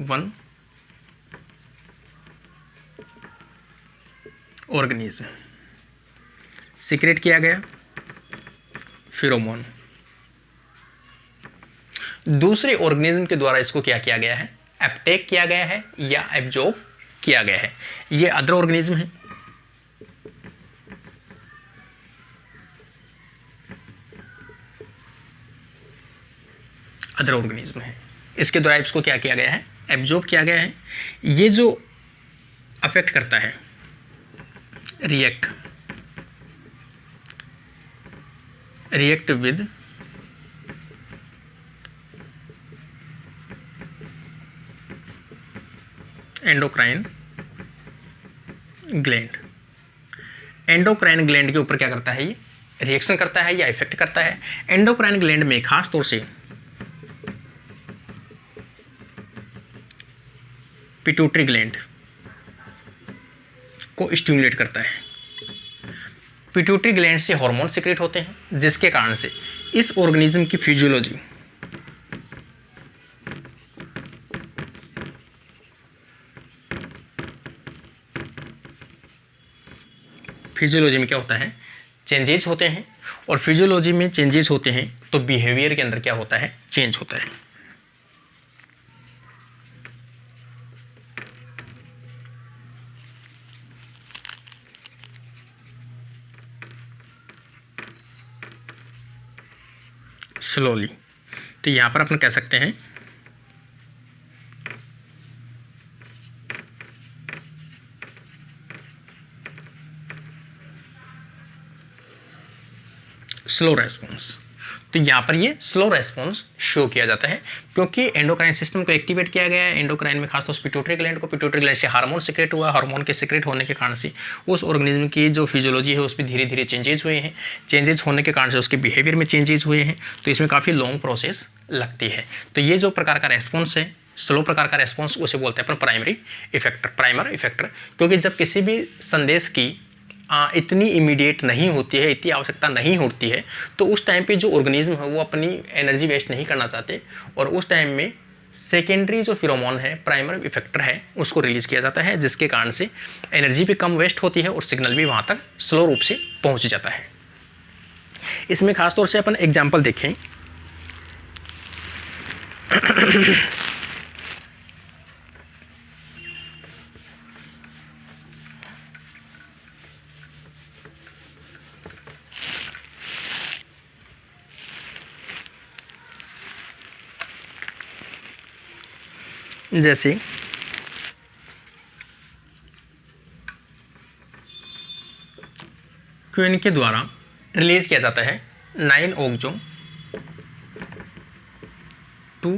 one organism, secret किया गया फेरोमोन, दूसरे ऑर्गेनिज्म के द्वारा इसको क्या किया गया है, अपटेक किया गया है या एब्जॉर्ब किया गया है। ये अदर ऑर्गेनिज्म है। अदर ऑर्गेनिज्म है, इसके द्वारा इसको क्या किया गया है, एब्जॉर्ब किया गया है। ये जो अफेक्ट करता है, react with endocrine gland. Endocrine gland के ऊपर क्या करता है, ये रिएक्शन करता है या इफेक्ट करता है। एंडोक्राइन ग्लैंड में खास तौर से पिट्यूटरी ग्लैंड को स्टिमुलेट करता है। पिट्यूटरी ग्लैंड से हार्मोन सीक्रेट होते हैं, जिसके कारण से इस ऑर्गेनिज्म की फिजियोलॉजी में क्या होता है, चेंजेस होते हैं। और फिजियोलॉजी में चेंजेस होते हैं तो बिहेवियर के अंदर क्या होता है, चेंज होता है। स्लोली, तो यहां पर अपन कह सकते हैं स्लो रेस्पॉन्स। तो यहाँ पर ये स्लो रेस्पॉन्स शो किया जाता है क्योंकि एंडोक्राइन सिस्टम को एक्टिवेट किया गया है। एंडोक्राइन में खासतौर से पिट्यूटरी ग्लैंड से हार्मोन सीक्रेट हुआ। हार्मोन के सीक्रेट होने के कारण से उस ऑर्गेनिज्म की जो फिजियोलॉजी है उसमें धीरे धीरे चेंजेस हुए हैं। चेंजेस होने के कारण से उसके बिहेवियर में चेंजेस हुए हैं। तो इसमें काफ़ी लॉन्ग प्रोसेस लगती है। तो ये जो प्रकार का रेस्पॉन्स है, स्लो प्रकार का रेस्पॉन्स, उसे बोलते हैं अपन प्राइमर इफेक्टर। क्योंकि जब किसी भी संदेश की इतनी इमीडिएट नहीं होती है, इतनी आवश्यकता नहीं होती है, तो उस टाइम पे जो ऑर्गेनिज्म है वो अपनी एनर्जी वेस्ट नहीं करना चाहते और उस टाइम में सेकेंडरी जो फिरोमोन है, प्राइमरी इफेक्टर है, उसको रिलीज किया जाता है, जिसके कारण से एनर्जी भी कम वेस्ट होती है और सिग्नल भी वहाँ तक स्लो रूप से पहुँच जाता है। इसमें खासतौर से अपन एग्जाम्पल देखें जैसे क्वीन के द्वारा रिलीज किया जाता है 9 ऑक्सो 2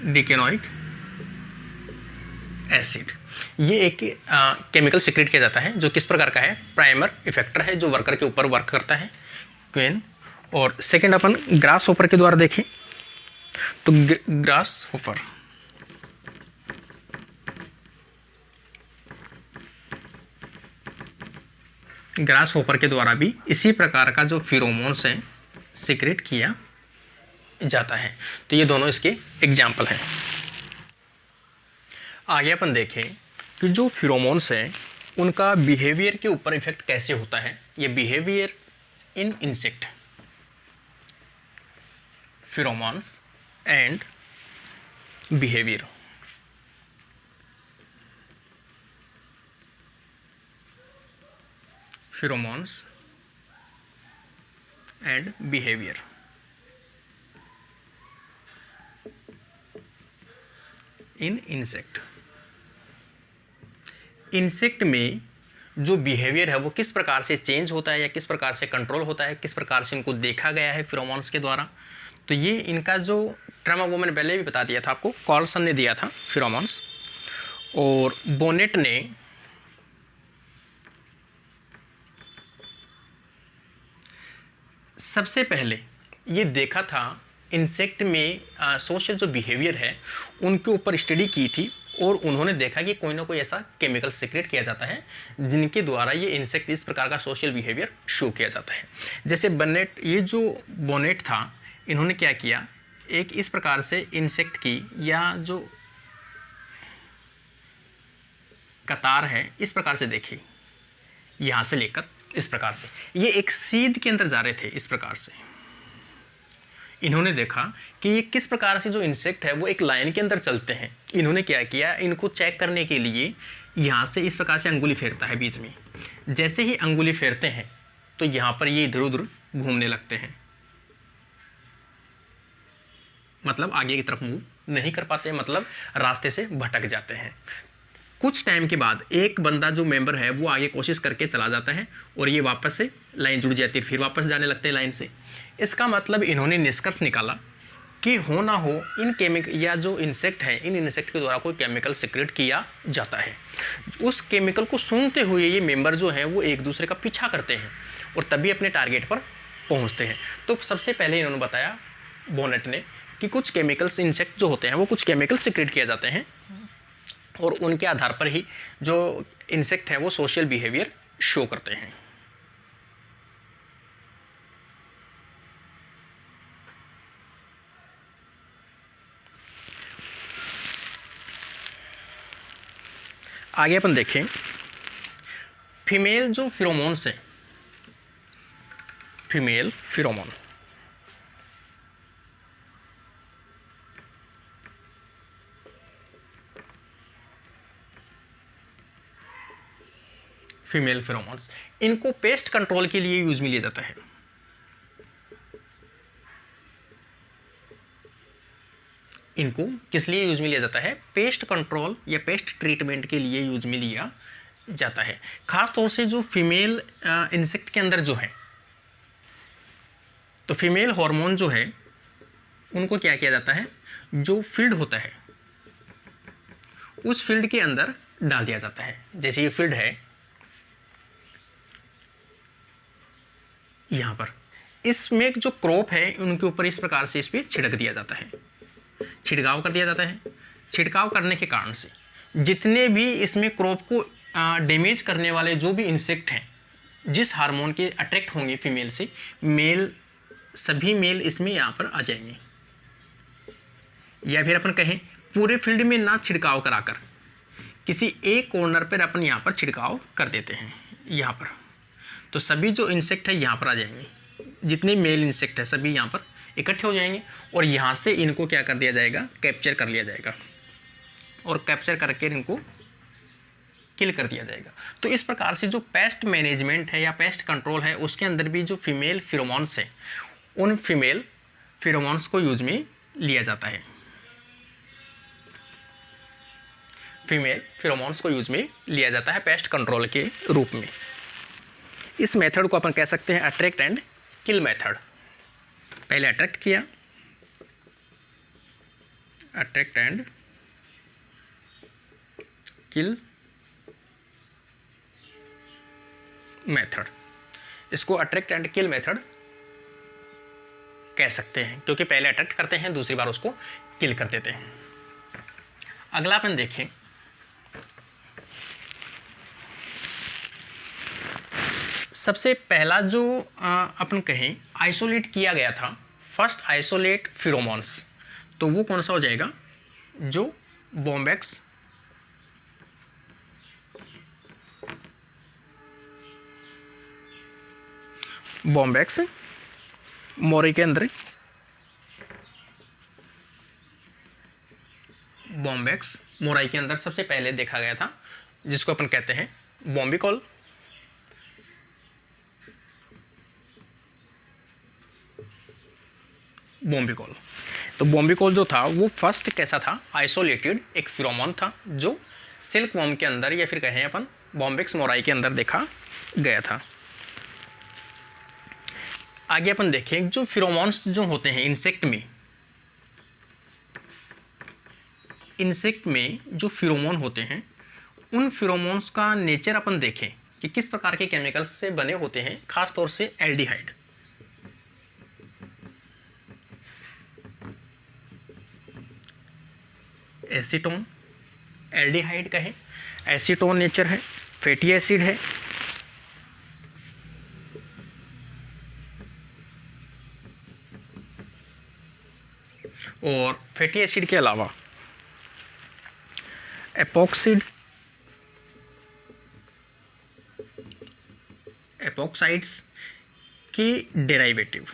डिकेनोइक एसिड। ये एक केमिकल सिक्रेट किया जाता है जो किस प्रकार का है, प्राइमर इफेक्टर है जो वर्कर के ऊपर वर्क करता है, क्वीन। और सेकंड अपन ग्रास होपर के द्वारा देखें तो ग्रास होपर के द्वारा भी इसी प्रकार का जो फिरोमोन्स है सीक्रेट किया जाता है। तो ये दोनों इसके एग्जाम्पल हैं। आगे अपन देखें कि जो फिरोमोन्स हैं उनका बिहेवियर के ऊपर इफेक्ट कैसे होता है। ये behaviour in insect, pheromones and behavior। pheromones and behavior। In insect में जो बिहेवियर है वो किस प्रकार से चेंज होता है या किस प्रकार से कंट्रोल होता है, किस प्रकार से इनको देखा गया है फिरोमोन्स के द्वारा। तो ये इनका जो टर्म वो मैंने पहले भी बता दिया था आपको, कार्लसन ने दिया था फिरोमोन्स, और बोनेट ने सबसे पहले ये देखा था इंसेक्ट में सोशल जो बिहेवियर है उनके ऊपर स्टडी की थी और उन्होंने देखा कि कोई ना कोई ऐसा केमिकल सीक्रेट किया जाता है जिनके द्वारा ये इंसेक्ट इस प्रकार का सोशल बिहेवियर शो किया जाता है। जैसे ये जो बोनेट था, इन्होंने क्या किया, एक इस प्रकार से इंसेक्ट की या जो कतार है इस प्रकार से देखी, यहाँ से लेकर इस प्रकार से, ये एक सीध के अंदर जा रहे थे इस प्रकार से। इन्होंने देखा कि ये किस प्रकार से जो इंसेक्ट है वो एक लाइन के अंदर चलते हैं। इन्होंने क्या किया, इनको चेक करने के लिए यहाँ से इस प्रकार से अंगुली फेरता है बीच में। जैसे ही अंगुली फेरते हैं तो यहाँ पर ये इधर उधर घूमने लगते हैं, मतलब आगे की तरफ मूव नहीं कर पाते, मतलब रास्ते से भटक जाते हैं। कुछ टाइम के बाद एक बंदा जो मेंबर है वो आगे कोशिश करके चला जाता है और ये वापस से लाइन जुड़ जाती है, फिर वापस जाने लगते हैं लाइन से। इसका मतलब इन्होंने निष्कर्ष निकाला कि हो ना हो इन केमिकल या जो इंसेक्ट है इन इंसेक्ट के द्वारा कोई केमिकल सीक्रेट किया जाता है। उस केमिकल को सूंघते हुए ये मेंबर जो हैं वो एक दूसरे का पीछा करते हैं और तभी अपने टारगेट पर पहुंचते हैं। तो सबसे पहले इन्होंने बताया बोनेट ने कि कुछ केमिकल्स इंसेक्ट जो होते हैं वो कुछ केमिकल सीक्रेट किए जाते हैं और उनके आधार पर ही जो इंसेक्ट हैं वो सोशल बिहेवियर शो करते हैं। आगे अपन देखें फीमेल जो फिरोमोन्स है, फीमेल फिरोमोन, फीमेल फिरोमोन्स, इनको पेस्ट कंट्रोल के लिए यूज में लिया जाता है। इनको किस लिए यूज में लिया जाता है, पेस्ट कंट्रोल या पेस्ट ट्रीटमेंट के लिए यूज में लिया जाता है। खास तौर से जो फीमेल इंसेक्ट के अंदर जो है, तो फीमेल हार्मोन जो है उनको क्या किया जाता है, जो फील्ड होता है उस फील्ड के अंदर डाल दिया जाता है। जैसे ये फील्ड है यहाँ पर, इसमें जो क्रॉप है उनके ऊपर इस प्रकार से इस पर छिड़क दिया जाता है, छिड़काव कर दिया जाता है। छिड़काव करने के कारण से जितने भी इसमें क्रॉप को डैमेज करने वाले जो भी इंसेक्ट हैं, जिस हार्मोन के अट्रैक्ट होंगे फीमेल से, मेल सभी मेल इसमें यहाँ पर आ जाएंगे। या फिर अपन कहें पूरे फील्ड में ना छिड़काव कराकर किसी एक कॉर्नर पर अपन यहाँ पर छिड़काव कर देते हैं यहाँ पर, तो सभी जो इंसेक्ट है यहाँ पर आ जाएंगे, जितने मेल इंसेक्ट है सभी यहाँ पर इकट्ठे हो जाएंगे और यहाँ से इनको क्या कर दिया जाएगा, कैप्चर कर लिया जाएगा और कैप्चर करके इनको किल कर दिया जाएगा। तो इस प्रकार से जो पेस्ट मैनेजमेंट है या पेस्ट कंट्रोल है उसके अंदर भी जो फीमेल फिरोमोन्स है उन फीमेल फिरोमोन्स को यूज में लिया जाता है, फीमेल फिरोमोन्स को यूज में लिया जाता है पेस्ट कंट्रोल के रूप में। इस मेथड को अपन कह सकते हैं अट्रैक्ट एंड किल मेथड। पहले अट्रैक्ट किया, अट्रैक्ट एंड किल मेथड, इसको अट्रैक्ट एंड किल मेथड कह सकते हैं, क्योंकि पहले अट्रैक्ट करते हैं दूसरी बार उसको किल कर देते हैं। अगला अपन देखें, सबसे पहला जो अपन कहें आइसोलेट किया गया था, फर्स्ट आइसोलेट फिरोमोन्स, तो वो कौन सा हो जाएगा, जो बॉम्बैक्स मोरी के अंदर, बॉम्बैक्स मोराई के अंदर सबसे पहले देखा गया था, जिसको अपन कहते हैं बॉम्बिकॉल। बॉम्बिकॉल, तो बॉम्बिकॉल जो था वो फर्स्ट कैसा था, आइसोलेटेड एक फिरोमोन था जो सिल्क वॉर्म के अंदर या फिर कहें अपन बॉम्बैक्स मोराई के अंदर देखा गया था। आगे अपन देखें, जो फिरोमोन्स जो होते हैं इंसेक्ट में जो फिरोमोन होते हैं, उन फिरोमोन्स का नेचर अपन देखें कि किस प्रकार के केमिकल्स से बने होते हैं, खास तौर से एल्डिहाइड। एसीटोन, एल्डिहाइड कहें, एसीटोन नेचर है, फैटी एसिड है, और फैटी एसिड के अलावा एपॉक्साइड्स के डेराइवेटिव,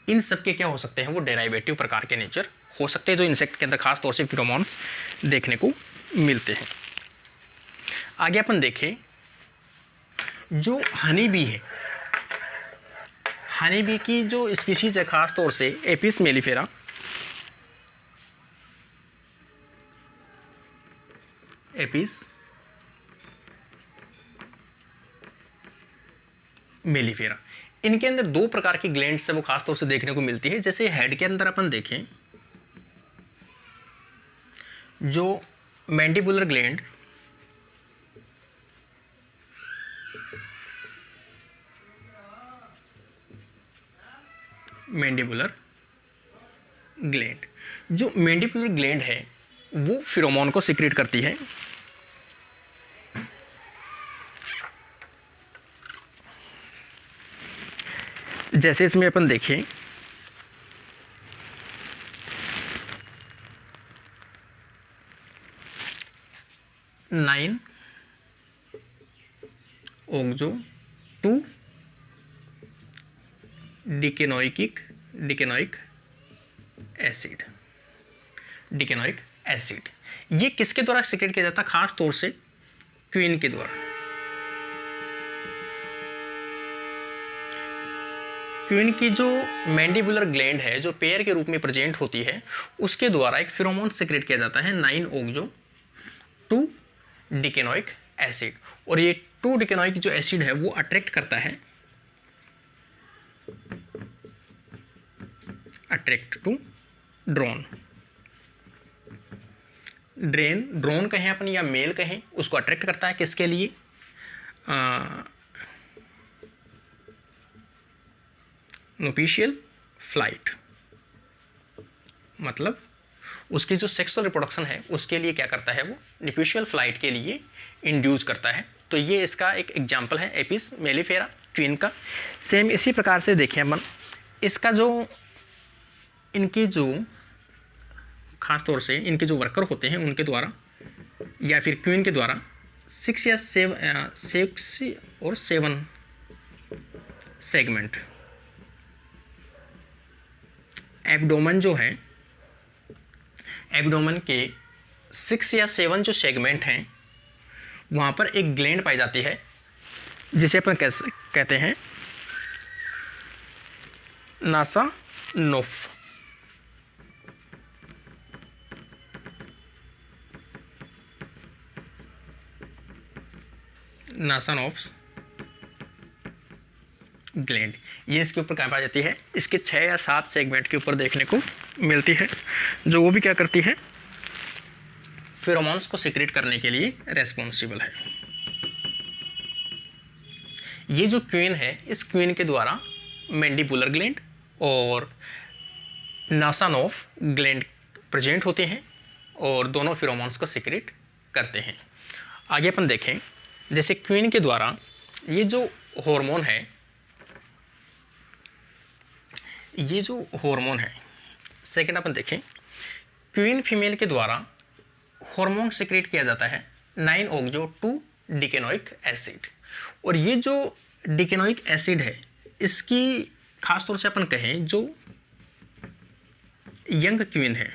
इन सब के क्या हो सकते हैं, वो डेराइवेटिव प्रकार के नेचर हो सकते हैं, जो इंसेक्ट के अंदर खास तौर से फिरोमोन्स देखने को मिलते हैं। आगे अपन देखें, जो हनी बी है, हनी बी की जो स्पीशीज है खास तौर से एपिस मेलिफेरा, एपिस मेलिफेरा, इनके अंदर दो प्रकार की ग्लैंड्स है वो खास तौर से देखने को मिलती है। जैसे हेड के अंदर अपन देखें, जो मैंडिबुलर ग्लैंड, जो मैंडिबुलर ग्लैंड है वो फिरोमोन को सिक्रेट करती है। जैसे इसमें अपन देखें, नाइन ओक्सो 2 डिकेनोइक एसिड, ये किसके द्वारा सिक्रेट किया जाता है, खास तौर से क्वीन के द्वारा। क्वीन की जो मैंडिबुलर ग्लैंड है, जो पेयर के रूप में प्रेजेंट होती है, उसके द्वारा एक फिरोमोन सिक्रेट किया जाता है 9 ओक्सो 2 डिकेनोइक एसिड, और ये 2 डिकेनोइक जो एसिड है वो अट्रैक्ट करता है, अट्रैक्ट टू ड्रोन, ड्रोन कहें अपन या मेल कहें, उसको अट्रैक्ट करता है किसके लिए, नोपिशियल फ्लाइट, मतलब उसकी जो सेक्सुअल रिप्रोडक्शन है उसके लिए क्या करता है, वो न्यूट्रिशनल फ्लाइट के लिए इंड्यूस करता है। तो ये इसका एक एग्जाम्पल है एपिस मेलिफेरा क्वीन का। सेम इसी प्रकार से देखें अपन, इसका जो इनके जो खास तौर से इनके जो वर्कर होते हैं उनके द्वारा या फिर क्वीन के द्वारा 6 या 7 सेगमेंट एब्डोमेन जो है, एब्डोमेन के 6 या 7 जो सेगमेंट हैं वहाँ पर एक ग्लैंड पाई जाती है जिसे अपन कहते हैं नासा नोफ। नासा नोफ्स ग्लैंड, ये इसके ऊपर कहाँ पाई जाती है, इसके 6 या 7 सेगमेंट के ऊपर देखने को मिलती है, जो वो भी क्या करती है, फेरोमोन्स को सीक्रेट करने के लिए रेस्पॉन्सिबल है। ये जो क्वीन है, इस क्वीन के द्वारा मैंडिबुलर ग्लैंड और नासानोफ ग्लैंड प्रेजेंट होते हैं और दोनों फेरोमोन्स को सीक्रेट करते हैं। आगे अपन देखें, जैसे क्वीन के द्वारा ये जो हार्मोन है, ये जो हार्मोन है, सेकंड अपन देखें, क्वीन फीमेल के द्वारा हार्मोन सीक्रेट किया जाता है 9-ऑक्सो 2 डिकेनोइक एसिड। और ये जो डिकेनोइक एसिड है, इसकी खास तौर से अपन कहें जो यंग क्वीन है,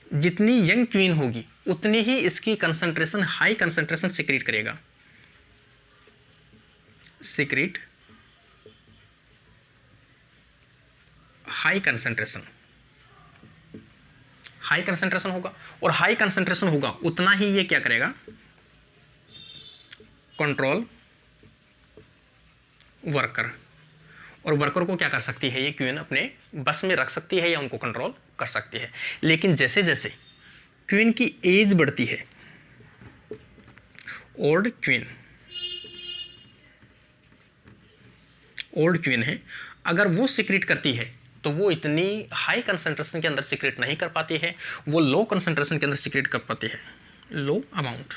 जितनी यंग क्वीन होगी उतनी ही इसकी कंसंट्रेशन, हाई कंसंट्रेशन सीक्रेट करेगा, सीक्रेट हाई कंसंट्रेशन होगा। और हाई कंसंट्रेशन होगा उतना ही ये क्या करेगा, कंट्रोल वर्कर। और वर्कर को क्या कर सकती है, ये क्वीन अपने बस में रख सकती है या उनको कंट्रोल कर सकती है। लेकिन जैसे जैसे क्वीन की एज बढ़ती है, ओल्ड क्वीन है, अगर वो सीक्रेट करती है तो वो इतनी हाई कंसंट्रेशन के अंदर सीक्रेट नहीं कर पाती है, वो लो कंसंट्रेशन के अंदर सीक्रेट कर पाती है, लो अमाउंट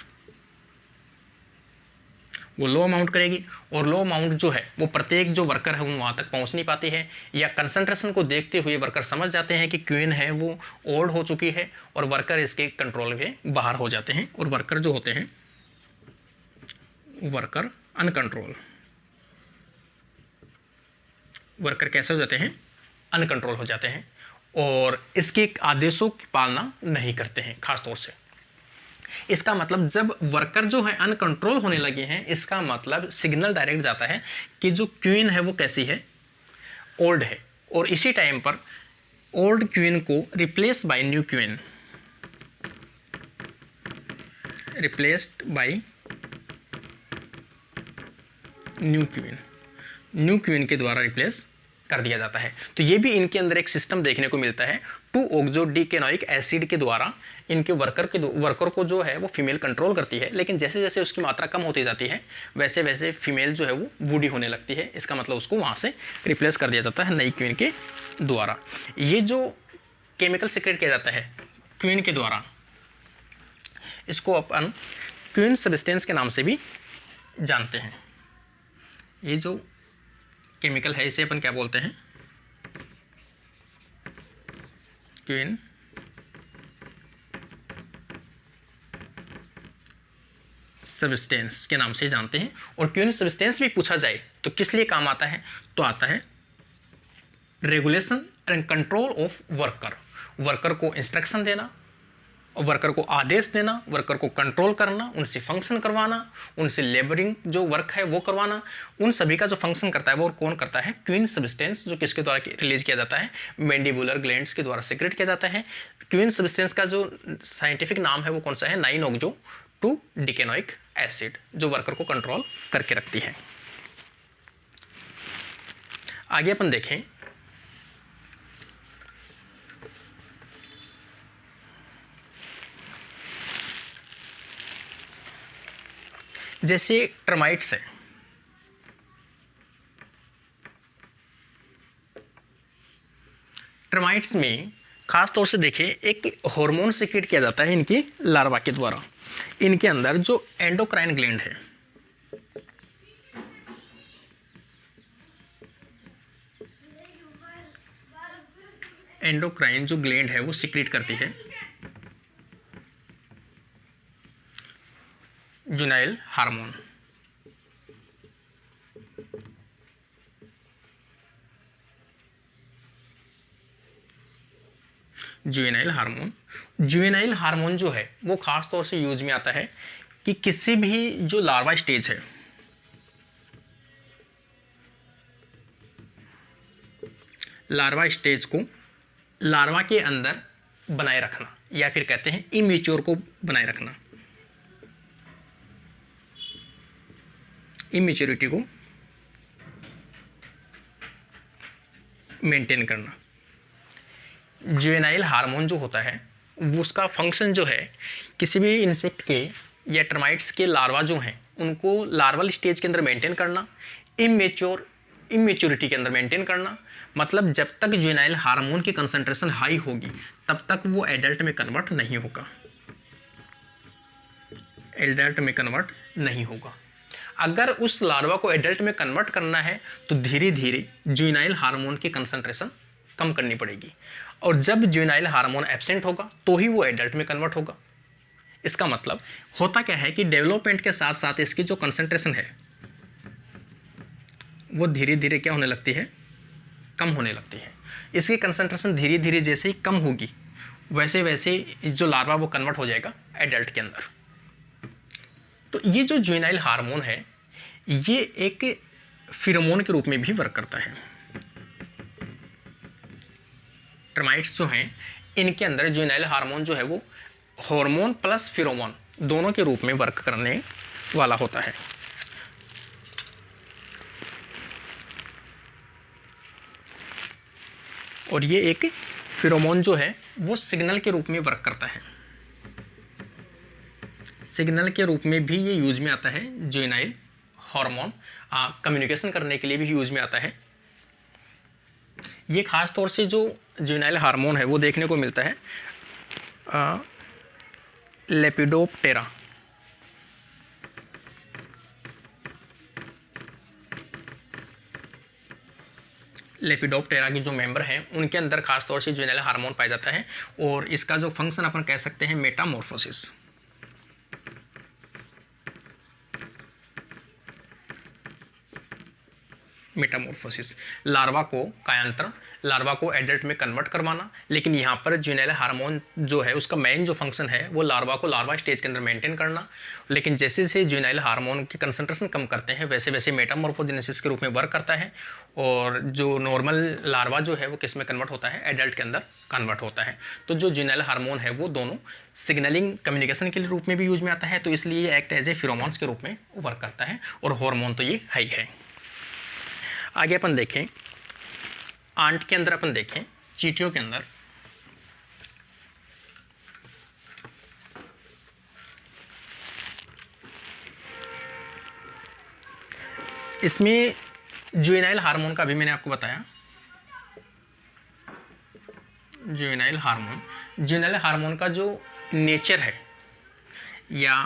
करेगी। और लो अमाउंट जो है वो प्रत्येक जो वर्कर है उन वहाँ तक पहुँच नहीं पाती है, या कंसंट्रेशन को देखते हुए वर्कर समझ जाते हैं कि क्वीन है वो ओल्ड हो चुकी है और वर्कर इसके कंट्रोल के बाहर हो जाते हैं। और वर्कर जो होते हैं, वर्कर अनकंट्रोल, वर्कर कैसे हो जाते हैं, अनकंट्रोल हो जाते हैं और इसके आदेशों की पालना नहीं करते हैं। खास तौर से इसका मतलब जब वर्कर जो है अनकंट्रोल होने लगे हैं, इसका मतलब सिग्नल डायरेक्ट जाता है कि जो क्वीन है वो कैसी है, ओल्ड है। और इसी टाइम पर ओल्ड क्वीन को replaced by new queen, new queen के द्वारा रिप्लेस कर दिया जाता है। तो ये भी इनके अंदर एक सिस्टम देखने को मिलता है। 2-ऑक्सो डिकेनोइक एसिड के द्वारा इनके वर्कर को जो है वो फीमेल कंट्रोल करती है, लेकिन जैसे जैसे उसकी मात्रा कम होती जाती है वैसे वैसे फीमेल जो है वो बूढ़ी होने लगती है। इसका मतलब उसको वहाँ से रिप्लेस कर दिया जाता है नई क्वीन के द्वारा। ये जो केमिकल सीक्रेट किया जाता है क्वीन के द्वारा, इसको अपन क्वीन सब्सटेंस के नाम से भी जानते हैं। ये जो केमिकल है इसे अपन क्या बोलते हैं, क्वीन सब्सटेंस के नाम से जानते हैं। और क्वीन सब्सटेंस भी पूछा जाए तो किस लिए काम आता है, तो आता है regulation and control of worker को इंस्ट्रक्शन देना, वर्कर को आदेश देना, वर्कर को कंट्रोल करना, उनसे फंक्शन करवाना, उनसे लेबरिंग जो वर्क है वो करवाना, उन सभी का जो फंक्शन करता है वो कौन करता है, क्वीन सब्सटेंस, जो किसके द्वारा रिलीज किया जाता है, मैंडिबुलर ग्लैंड्स के द्वारा सीक्रेट किया जाता है। क्वीन सब्सटेंस का जो साइंटिफिक नाम है वो कौन सा है, 9-ऑक्सो 2 डिकेनोइक एसिड, जो वर्कर को कंट्रोल करके रखती है। आगे अपन देखें, जैसे टर्माइट्स है, टर्माइट्स में खास तौर से देखें एक हार्मोन सीक्रेट किया जाता है इनकी लार्वा के द्वारा। इनके अंदर जो एंडोक्राइन ग्लैंड है, एंडोक्राइन जो ग्लैंड है वो सीक्रेट करती है juvenile hormone. Juvenile hormone, juvenile hormone जो है वो खास तौर से यूज में आता है कि किसी भी जो लार्वा स्टेज है, लार्वा स्टेज को लार्वा के अंदर बनाए रखना, या फिर कहते हैं इमेच्योर को बनाए रखना, इमेच्योरिटी को मेंटेन करना। जुवेनाइल हार्मोन जो होता है वो उसका फंक्शन जो है किसी भी इंसेक्ट के या टर्माइट्स के लार्वा जो हैं उनको लार्वल स्टेज के अंदर मेंटेन करना, इमेच्योरिटी के अंदर मेंटेन करना। मतलब जब तक जुवेनाइल हार्मोन की कंसंट्रेशन हाई होगी तब तक वो एडल्ट में कन्वर्ट नहीं होगा, एडल्ट में कन्वर्ट नहीं होगा। अगर उस लार्वा को एडल्ट में कन्वर्ट करना है तो धीरे धीरे जुवेनाइल हार्मोन की कंसंट्रेशन कम करनी पड़ेगी, और जब जुवेनाइल हार्मोन एब्सेंट होगा तो ही वो एडल्ट में कन्वर्ट होगा। इसका मतलब होता क्या है कि डेवलपमेंट के साथ साथ इसकी जो कंसंट्रेशन है वो धीरे धीरे क्या होने लगती है, कम होने लगती है। इसकी कंसंट्रेशन धीरे धीरे जैसे ही कम होगी वैसे वैसे जो लार्वा वो कन्वर्ट हो जाएगा एडल्ट के अंदर। तो ये जो जुवेनाइल हार्मोन है ये एक फिरोमोन के रूप में भी वर्क करता है। टर्माइट्स जो हैं इनके अंदर जुवेनाइल हार्मोन जो है वो हार्मोन प्लस फिरोमोन दोनों के रूप में वर्क करने वाला होता है। और ये एक फिरोमोन जो है वो सिग्नल के रूप में वर्क करता है, सिग्नल के रूप में भी ये यूज में आता है। जुवेनाइल हार्मोन कम्युनिकेशन करने के लिए भी यूज में आता है। ये खास तौर से जो जुवेनाइल हार्मोन है वो देखने को मिलता है लेपिडोप्टेरा, लेपिडोप्टेरा के जो मेंबर हैं उनके अंदर खास तौर से जुवेनाइल हार्मोन पाया जाता है। और इसका जो फंक्शन अपन कह सकते हैं मेटामॉर्फोसिस, मेटामॉर्फोसिस, लार्वा को कायांतरण, लार्वा को एडल्ट में कन्वर्ट करवाना। लेकिन यहाँ पर जुवेनाइल हार्मोन जो है उसका मेन जो फंक्शन है वो लार्वा को लार्वा स्टेज के अंदर मेंटेन करना। लेकिन जैसे जैसे जुवेनाइल हार्मोन की कंसंट्रेशन कम करते हैं वैसे वैसे मेटामॉर्फोजेनेसिस के रूप में वर्क करता है, और जो नॉर्मल लार्वा जो है वो किस में कन्वर्ट होता है, एडल्ट के अंदर कन्वर्ट होता है। तो जो जुवेनाइल हार्मोन है वो दोनों सिग्नलिंग कम्युनिकेशन के रूप में भी यूज में आता है, तो इसलिए ये एक्ट एज ए फिरोमोन्स के रूप में वर्क करता है। और हार्मोन तो ये हाई है। आगे अपन देखें आंट के अंदर, अपन देखें चींटियों के अंदर इसमें जुवेनाइल हार्मोन का भी मैंने आपको बताया। जुवेनाइल हार्मोन का जो नेचर है या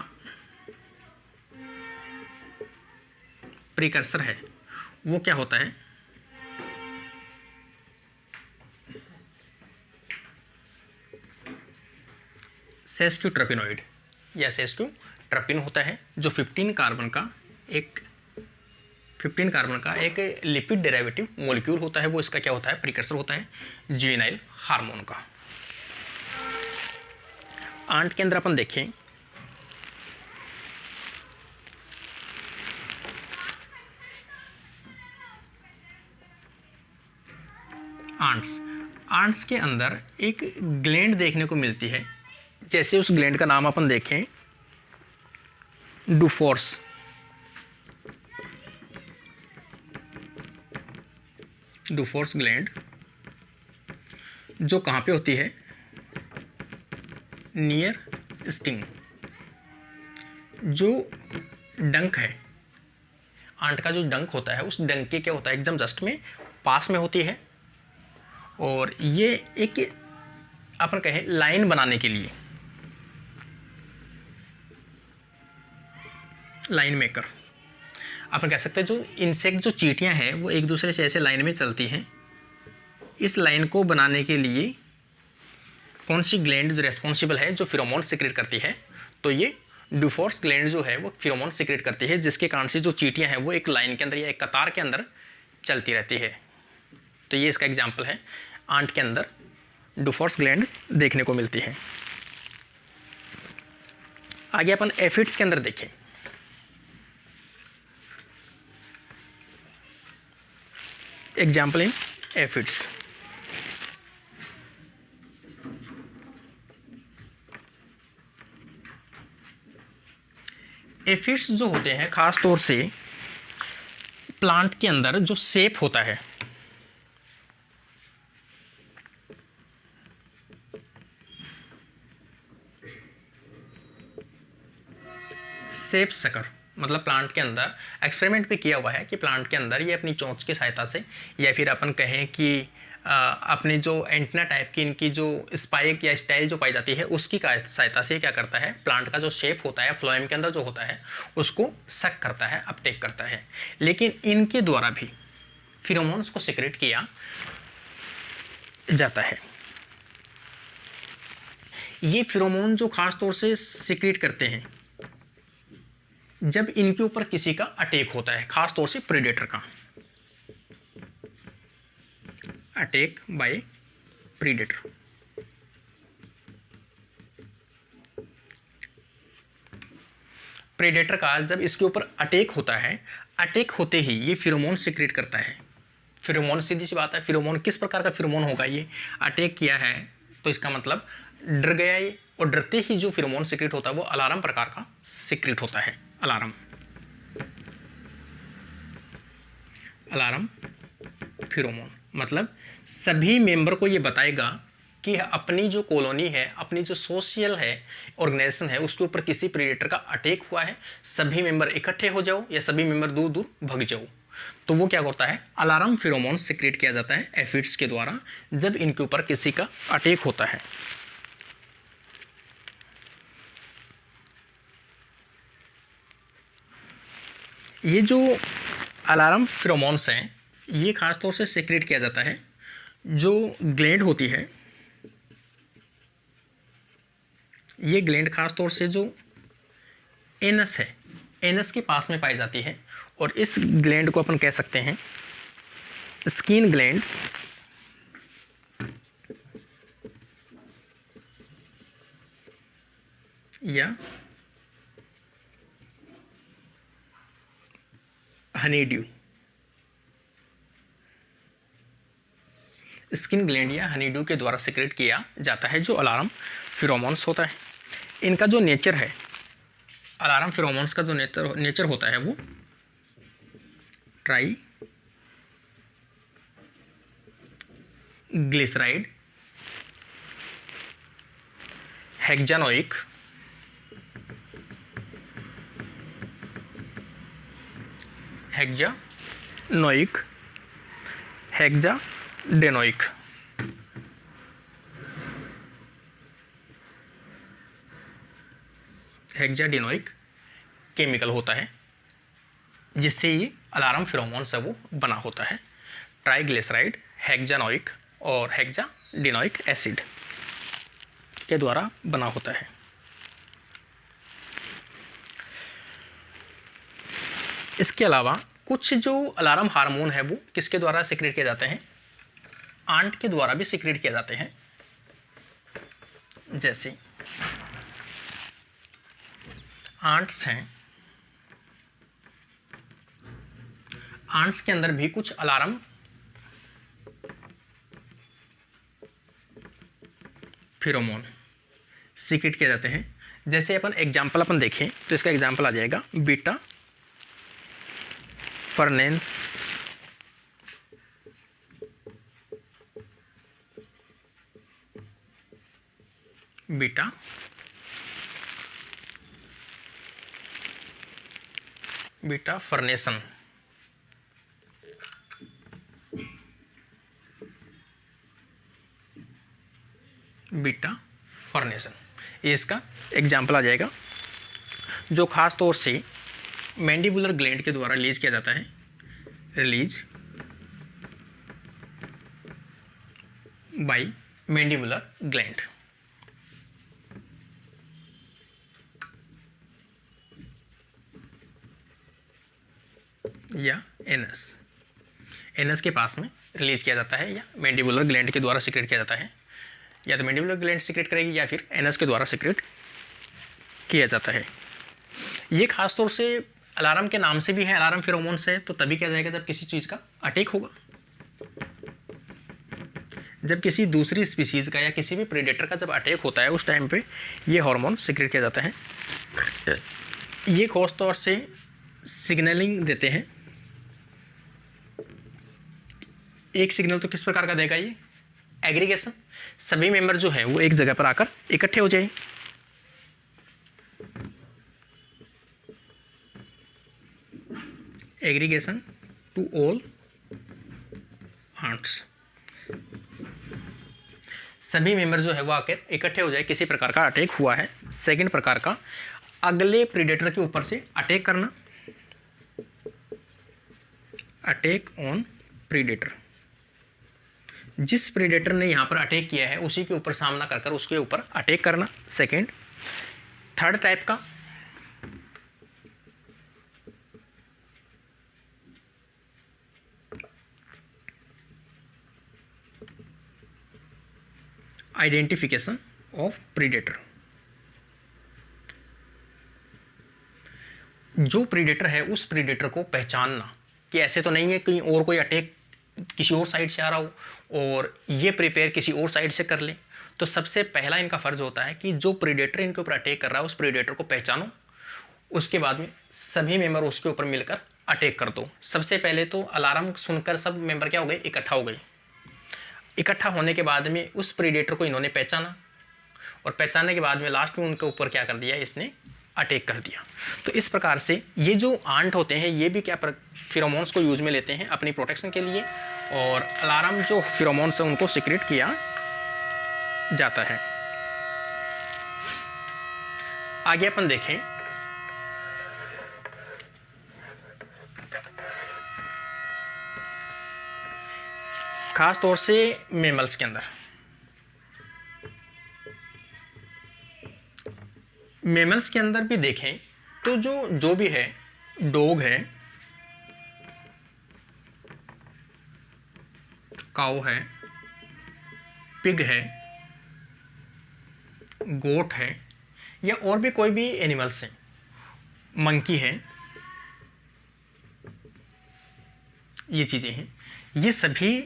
प्रिकर्सर है वो क्या होता है, सेस्क्यूट्रपिनोइड या सेस्क्यूट्रपिन होता है, जो 15 कार्बन का एक लिपिड डेरिवेटिव मॉलिक्यूल होता है। वो इसका क्या होता है, प्रिकर्सर होता है जुवेनाइल हार्मोन का। आंट के अंदर अपन देखें आंट्स के अंदर एक ग्लैंड देखने को मिलती है। जैसे उस ग्लैंड का नाम अपन देखें डुफोर्स, ग्लैंड, जो कहाँ पे होती है, नियर स्टिंग। जो डंक है, आंट का जो डंक होता है उस डंक के क्या होता है, एकदम जस्ट में पास में होती है। और ये एक अपन कहें लाइन बनाने के लिए, लाइन मेकर अपन कह सकते हैं। जो इंसेक्ट जो चींटियां हैं वो एक दूसरे से ऐसे लाइन में चलती हैं। इस लाइन को बनाने के लिए कौन सी ग्लैंड जो रेस्पॉन्सिबल है, जो फिरोमोन सिक्रेट करती है, तो ये डुफोर्स ग्लैंड जो है वो फिरोमोन सिक्रेट करती है, जिसके कारण से जो चींटियां हैं वो एक लाइन के अंदर या एक कतार के अंदर चलती रहती है। तो ये इसका एग्जाम्पल है, आंट के अंदर डुफोर्स ग्लैंड देखने को मिलती है। आगे अपन एफिड्स के अंदर देखें। Example in aphids. एफिड्स जो होते हैं खास तौर से प्लांट के अंदर जो सेप होता है, सेप सकर, मतलब प्लांट के अंदर एक्सपेरिमेंट भी किया हुआ है कि प्लांट के अंदर ये अपनी चोंच की सहायता से, या फिर अपन कहें कि अपने जो एंटीना टाइप की इनकी जो स्पाइक या स्टाइल जो पाई जाती है उसकी सहायता से क्या करता है, प्लांट का जो शेप होता है फ्लोएम के अंदर जो होता है उसको सक करता है, अपटेक करता है। लेकिन इनके द्वारा भी फिरोमोन्स को सिक्रेट किया जाता है। ये फिरोमोन जो खास तौर से सिक्रेट करते हैं जब इनके ऊपर किसी का अटैक होता है, खास तौर से प्रेडेटर का, अटैक बाय प्रेडेटर। प्रेडेटर का जब इसके ऊपर अटैक होता है, अटैक होते ही ये फिरोमोन सिक्रेट करता है। फिरोमोन सीधी सी बात है, फिरोमोन किस प्रकार का फिरोमोन होगा, ये अटैक किया है तो इसका मतलब डर गया ये, और डरते ही जो फिरोमोन सिक्रेट होता है वो अलार्म प्रकार का सिक्रेट होता है। अलार्म, अलार्म फिरोमोन मतलब सभी मेंबर को ये बताएगा कि अपनी जो कॉलोनी है, अपनी जो सोशल है ऑर्गेनाइजेशन है, उसके ऊपर किसी प्रेडेटर का अटैक हुआ है, सभी मेंबर इकट्ठे हो जाओ या सभी मेंबर दूर दूर भाग जाओ। तो वो क्या करता है, अलार्म फिरोमोन सिक्रेट किया जाता है एफिड्स के द्वारा जब इनके ऊपर किसी का अटैक होता है। ये जो अलार्म फिरोमोन्स हैं ये खास तौर से सिक्रेट किया जाता है जो ग्लैंड होती है। ये ग्लैंड खास तौर से जो एनस है, एनस के पास में पाई जाती है, और इस ग्लैंड को अपन कह सकते हैं स्किन ग्लैंड या हनीड्यू। स्किन ग्लैंड या हनीड्यू के द्वारा सिक्रेट किया जाता है जो अलार्म फिरोमोन्स होता है। इनका जो नेचर है, अलार्म फिरोमोन्स का जो नेचर होता है वो ट्राई ग्लिसराइड, हेक्सानोइक, हेक्सानोइक, हेक्साडेनोइक, हेक्साडेनोइक केमिकल होता है जिससे ये अलार्म फिरोमोन्स है वो बना होता है। ट्राइग्लिसराइड, हेक्सानोइक और हेक्साडेनोइक एसिड के द्वारा बना होता है। इसके अलावा कुछ जो अलार्म हार्मोन है वो किसके द्वारा सिक्रेट किए जाते हैं, आंट के द्वारा भी सिक्रेट किए जाते हैं। जैसे आंट्स हैं, आंट्स के अंदर भी कुछ अलार्म फिरोमोन सीक्रेट किए जाते हैं। जैसे अपन एग्जाम्पल अपन देखें तो इसका एग्जाम्पल आ जाएगा बीटा फर्नेंस, बीटा बीटा फर्नेसन, बीटा फॉर्नेशन, ये इसका एग्जाम्पल आ जाएगा, जो खास तौर से मैंडिबुलर ग्लैंड के द्वारा रिलीज किया जाता है, रिलीज बाय मैंडिबुलर ग्लैंड। या एनस के पास में रिलीज किया जाता है, या मैंडिबुलर ग्लैंड के द्वारा सीक्रेट किया जाता है, या तो मैंडिबुलर ग्लैंड सीक्रेट करेगी या फिर एनस के द्वारा सीक्रेट किया जाता है। ये खास तौर से अलार्म के नाम से भी है, अलार्म फेरोमोन्स है, तो तभी किया जाएगा जब किसी चीज़ का अटैक होगा, जब किसी दूसरी स्पीसीज़ का या किसी भी प्रेडेटर का जब अटैक होता है उस टाइम पे ये हार्मोन सीक्रेट किया जाता है। ये खास तौर से सिग्नलिंग देते हैं। एक सिग्नल तो किस प्रकार का देगा ये, एग्रीगेशन, सभी मेंबर जो है वो एक जगह पर आकर इकट्ठे हो जाए। एग्रीगेशन टू ऑल आंट्स, सभी मेंबर जो है वो आकर इकट्ठे हो जाए, किसी प्रकार का अटैक हुआ है। सेकंड प्रकार का, अगले प्रीडेटर के ऊपर से अटैक करना, अटैक ऑन प्रीडेटर, जिस प्रीडेटर ने यहाँ पर अटैक किया है उसी के ऊपर सामना कर कर उसके ऊपर अटैक करना, सेकंड। थर्ड टाइप का, आइडेंटिफिकेशन ऑफ प्रीडेटर, जो प्रीडेटर है उस प्रीडेटर को पहचानना कि ऐसे तो नहीं है कहीं और कोई अटैक किसी और साइड से आ रहा हो और ये प्रिपेयर किसी और साइड से कर ले। तो सबसे पहला इनका फ़र्ज होता है कि जो प्रीडेटर इनके ऊपर अटैक कर रहा है उस प्रीडेटर को पहचानो, उसके बाद में सभी मेंबर उसके ऊपर मिलकर अटैक कर दो। सबसे पहले तो अलार्म सुनकर सब मेंबर क्या हो गए, इकट्ठा हो गए। इकट्ठा होने के बाद में उस प्रीडेटर को इन्होंने पहचाना और पहचानने के बाद में लास्ट में उनके ऊपर क्या कर दिया, इसने अटैक कर दिया। तो इस प्रकार से ये जो आंट होते हैं ये भी क्या फिरोमोन्स को यूज में लेते हैं अपनी प्रोटेक्शन के लिए, और अलार्म जो फिरोमोन्स है उनको सीक्रेट किया जाता है। आगे अपन देखें, खास तौर से मेमल्स के अंदर, मेमल्स के अंदर भी देखें तो जो भी है, डॉग है, काऊ है, पिग है, गोट है, या और भी कोई भी एनिमल्स हैं, मंकी है, ये चीज़ें हैं, ये सभी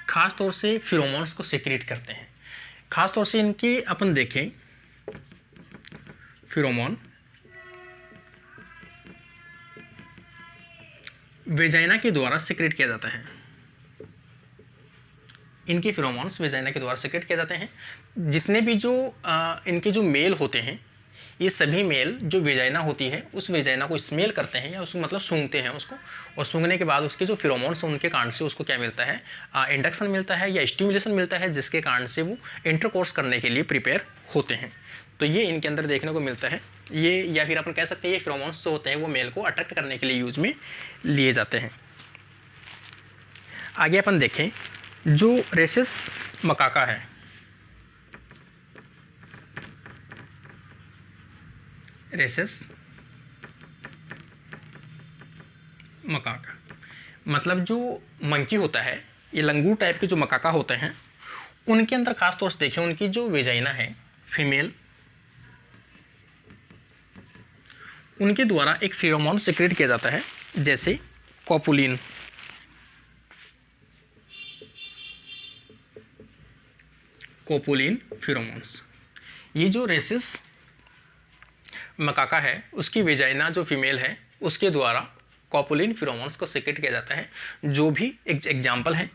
खास तौर से फिरोमोन्स को सीक्रेट करते हैं। खास तौर से इनके अपन देखें, फिरोमोन वेजाइना के द्वारा सीक्रेट किया जाता है। इनके फिरोमोन्स वेजाइना के द्वारा सीक्रेट किए जाते हैं। जितने भी जो इनके जो मेल होते हैं, ये सभी मेल जो वेजाइना होती है उस वेजाइना को स्मेल करते हैं, या उसको मतलब सूंघते हैं उसको, और सूंघने के बाद उसके जो फिरोमोन्स हैं उनके कारण से उसको क्या मिलता है, इंडक्शन मिलता है या स्टिमुलेशन मिलता है, जिसके कारण से वो इंटरकोर्स करने के लिए प्रिपेयर होते हैं। तो ये इनके अंदर देखने को मिलता है। ये या फिर अपन कह सकते हैं ये फिरोमोन्स जो होते हैं वो मेल को अट्रैक्ट करने के लिए यूज में लिए जाते हैं। आगे अपन देखें, जो रेसिस मकाका है, रेसिस मकाका मतलब जो मंकी होता है, ये लंगूर टाइप के जो मकाका होते हैं उनके अंदर खास तौर से देखें, उनकी जो वेजाइना है फीमेल, उनके द्वारा एक फेरोमोन सीक्रेट किया जाता है, जैसे कॉपुलिन। कोपुलिन फेरोमोन्स, ये जो रेसिस मकाका है उसकी वेजाइना जो फीमेल है उसके द्वारा कॉपुलिन फेरोमोन्स को सीक्रेट किया जाता है, जो भी एक एग्जाम्पल है।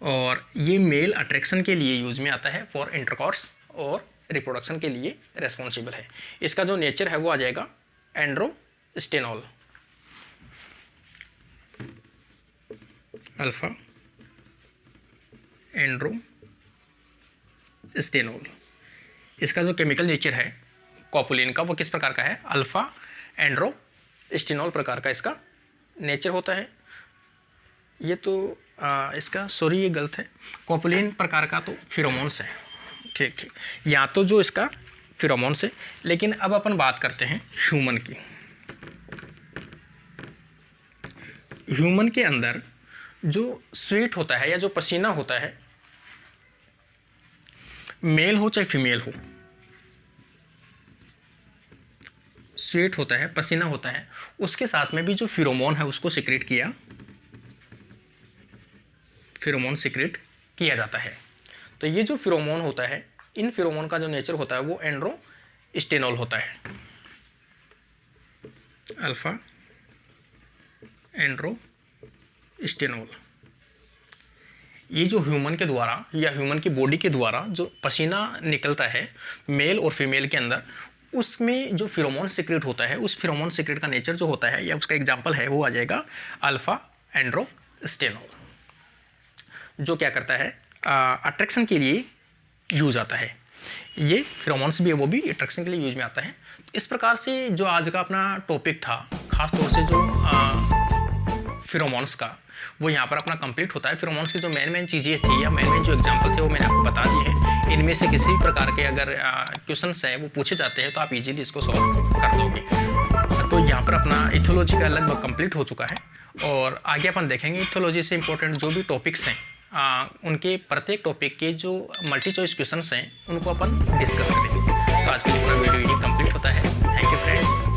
और ये मेल अट्रैक्शन के लिए यूज में आता है, फॉर इंटरकॉर्स और रिप्रोडक्शन के लिए रेस्पॉन्सिबल है। इसका जो नेचर है वो आ जाएगा एंड्रोस्टेनॉल, अल्फा एंड्रोस्टेनॉल। स्टेनोल। इसका जो केमिकल नेचर है कॉपुलिन का वो किस प्रकार का है, अल्फा एंड्रोस्टेनोल प्रकार का इसका नेचर होता है। ये तो इसका सॉरी ये गलत है, कॉपुलिन प्रकार का तो फिरोमोन्स है, ठीक ठीक, या तो जो इसका फिरोमोन्स है। लेकिन अब अपन बात करते हैं ह्यूमन की। ह्यूमन के अंदर जो स्वेट होता है या जो पसीना होता है, मेल हो चाहे फीमेल हो, स्वेट होता है, पसीना होता है, उसके साथ में भी जो फिरोमोन है उसको सिक्रेट किया, फिरोमोन सिक्रेट किया जाता है। तो ये जो फिरोमोन होता है, इन फिरोमोन का जो नेचर होता है वो एंड्रोस्टेनोल होता है, अल्फा एंड्रोस्टेनोल। ये जो ह्यूमन के द्वारा या ह्यूमन की बॉडी के द्वारा जो पसीना निकलता है मेल और फीमेल के अंदर, उसमें जो फिरोमोन सिक्रेट होता है, उस फिरोमोन सिक्रेट का नेचर जो होता है या उसका एग्जांपल है वो आ जाएगा अल्फा एंड्रोस्टेनोल, जो क्या करता है अट्रैक्शन के लिए यूज आता है। ये फिरोमोन्स भी है वो भी अट्रैक्शन के लिए यूज में आता है। तो इस प्रकार से जो आज का अपना टॉपिक था, खास तौर से जो फिरोमोन्स का, वो यहाँ पर अपना कंप्लीट होता है। फिरोमोन्स की जो मेन चीज़ें थी या मेन जो एग्जांपल थे वो मैंने आपको बता दिए हैं। इनमें से किसी भी प्रकार के अगर क्वेश्चंस हैं वो पूछे जाते हैं तो आप इजीली इसको सॉल्व कर दोगे। तो यहाँ पर अपना इथियोलॉजी का लगभग कंप्लीट हो चुका है और आगे अपन देखेंगे इथियोलॉजी से इंपॉर्टेंट जो भी टॉपिक्स हैं, उनके प्रत्येक टॉपिक के जो मल्टी चॉइस क्वेश्चंस हैं उनको अपन डिस्कस करेंगे। तो आज के लिए पूरा वीडियो यही कंप्लीट होता है। Thank you friends.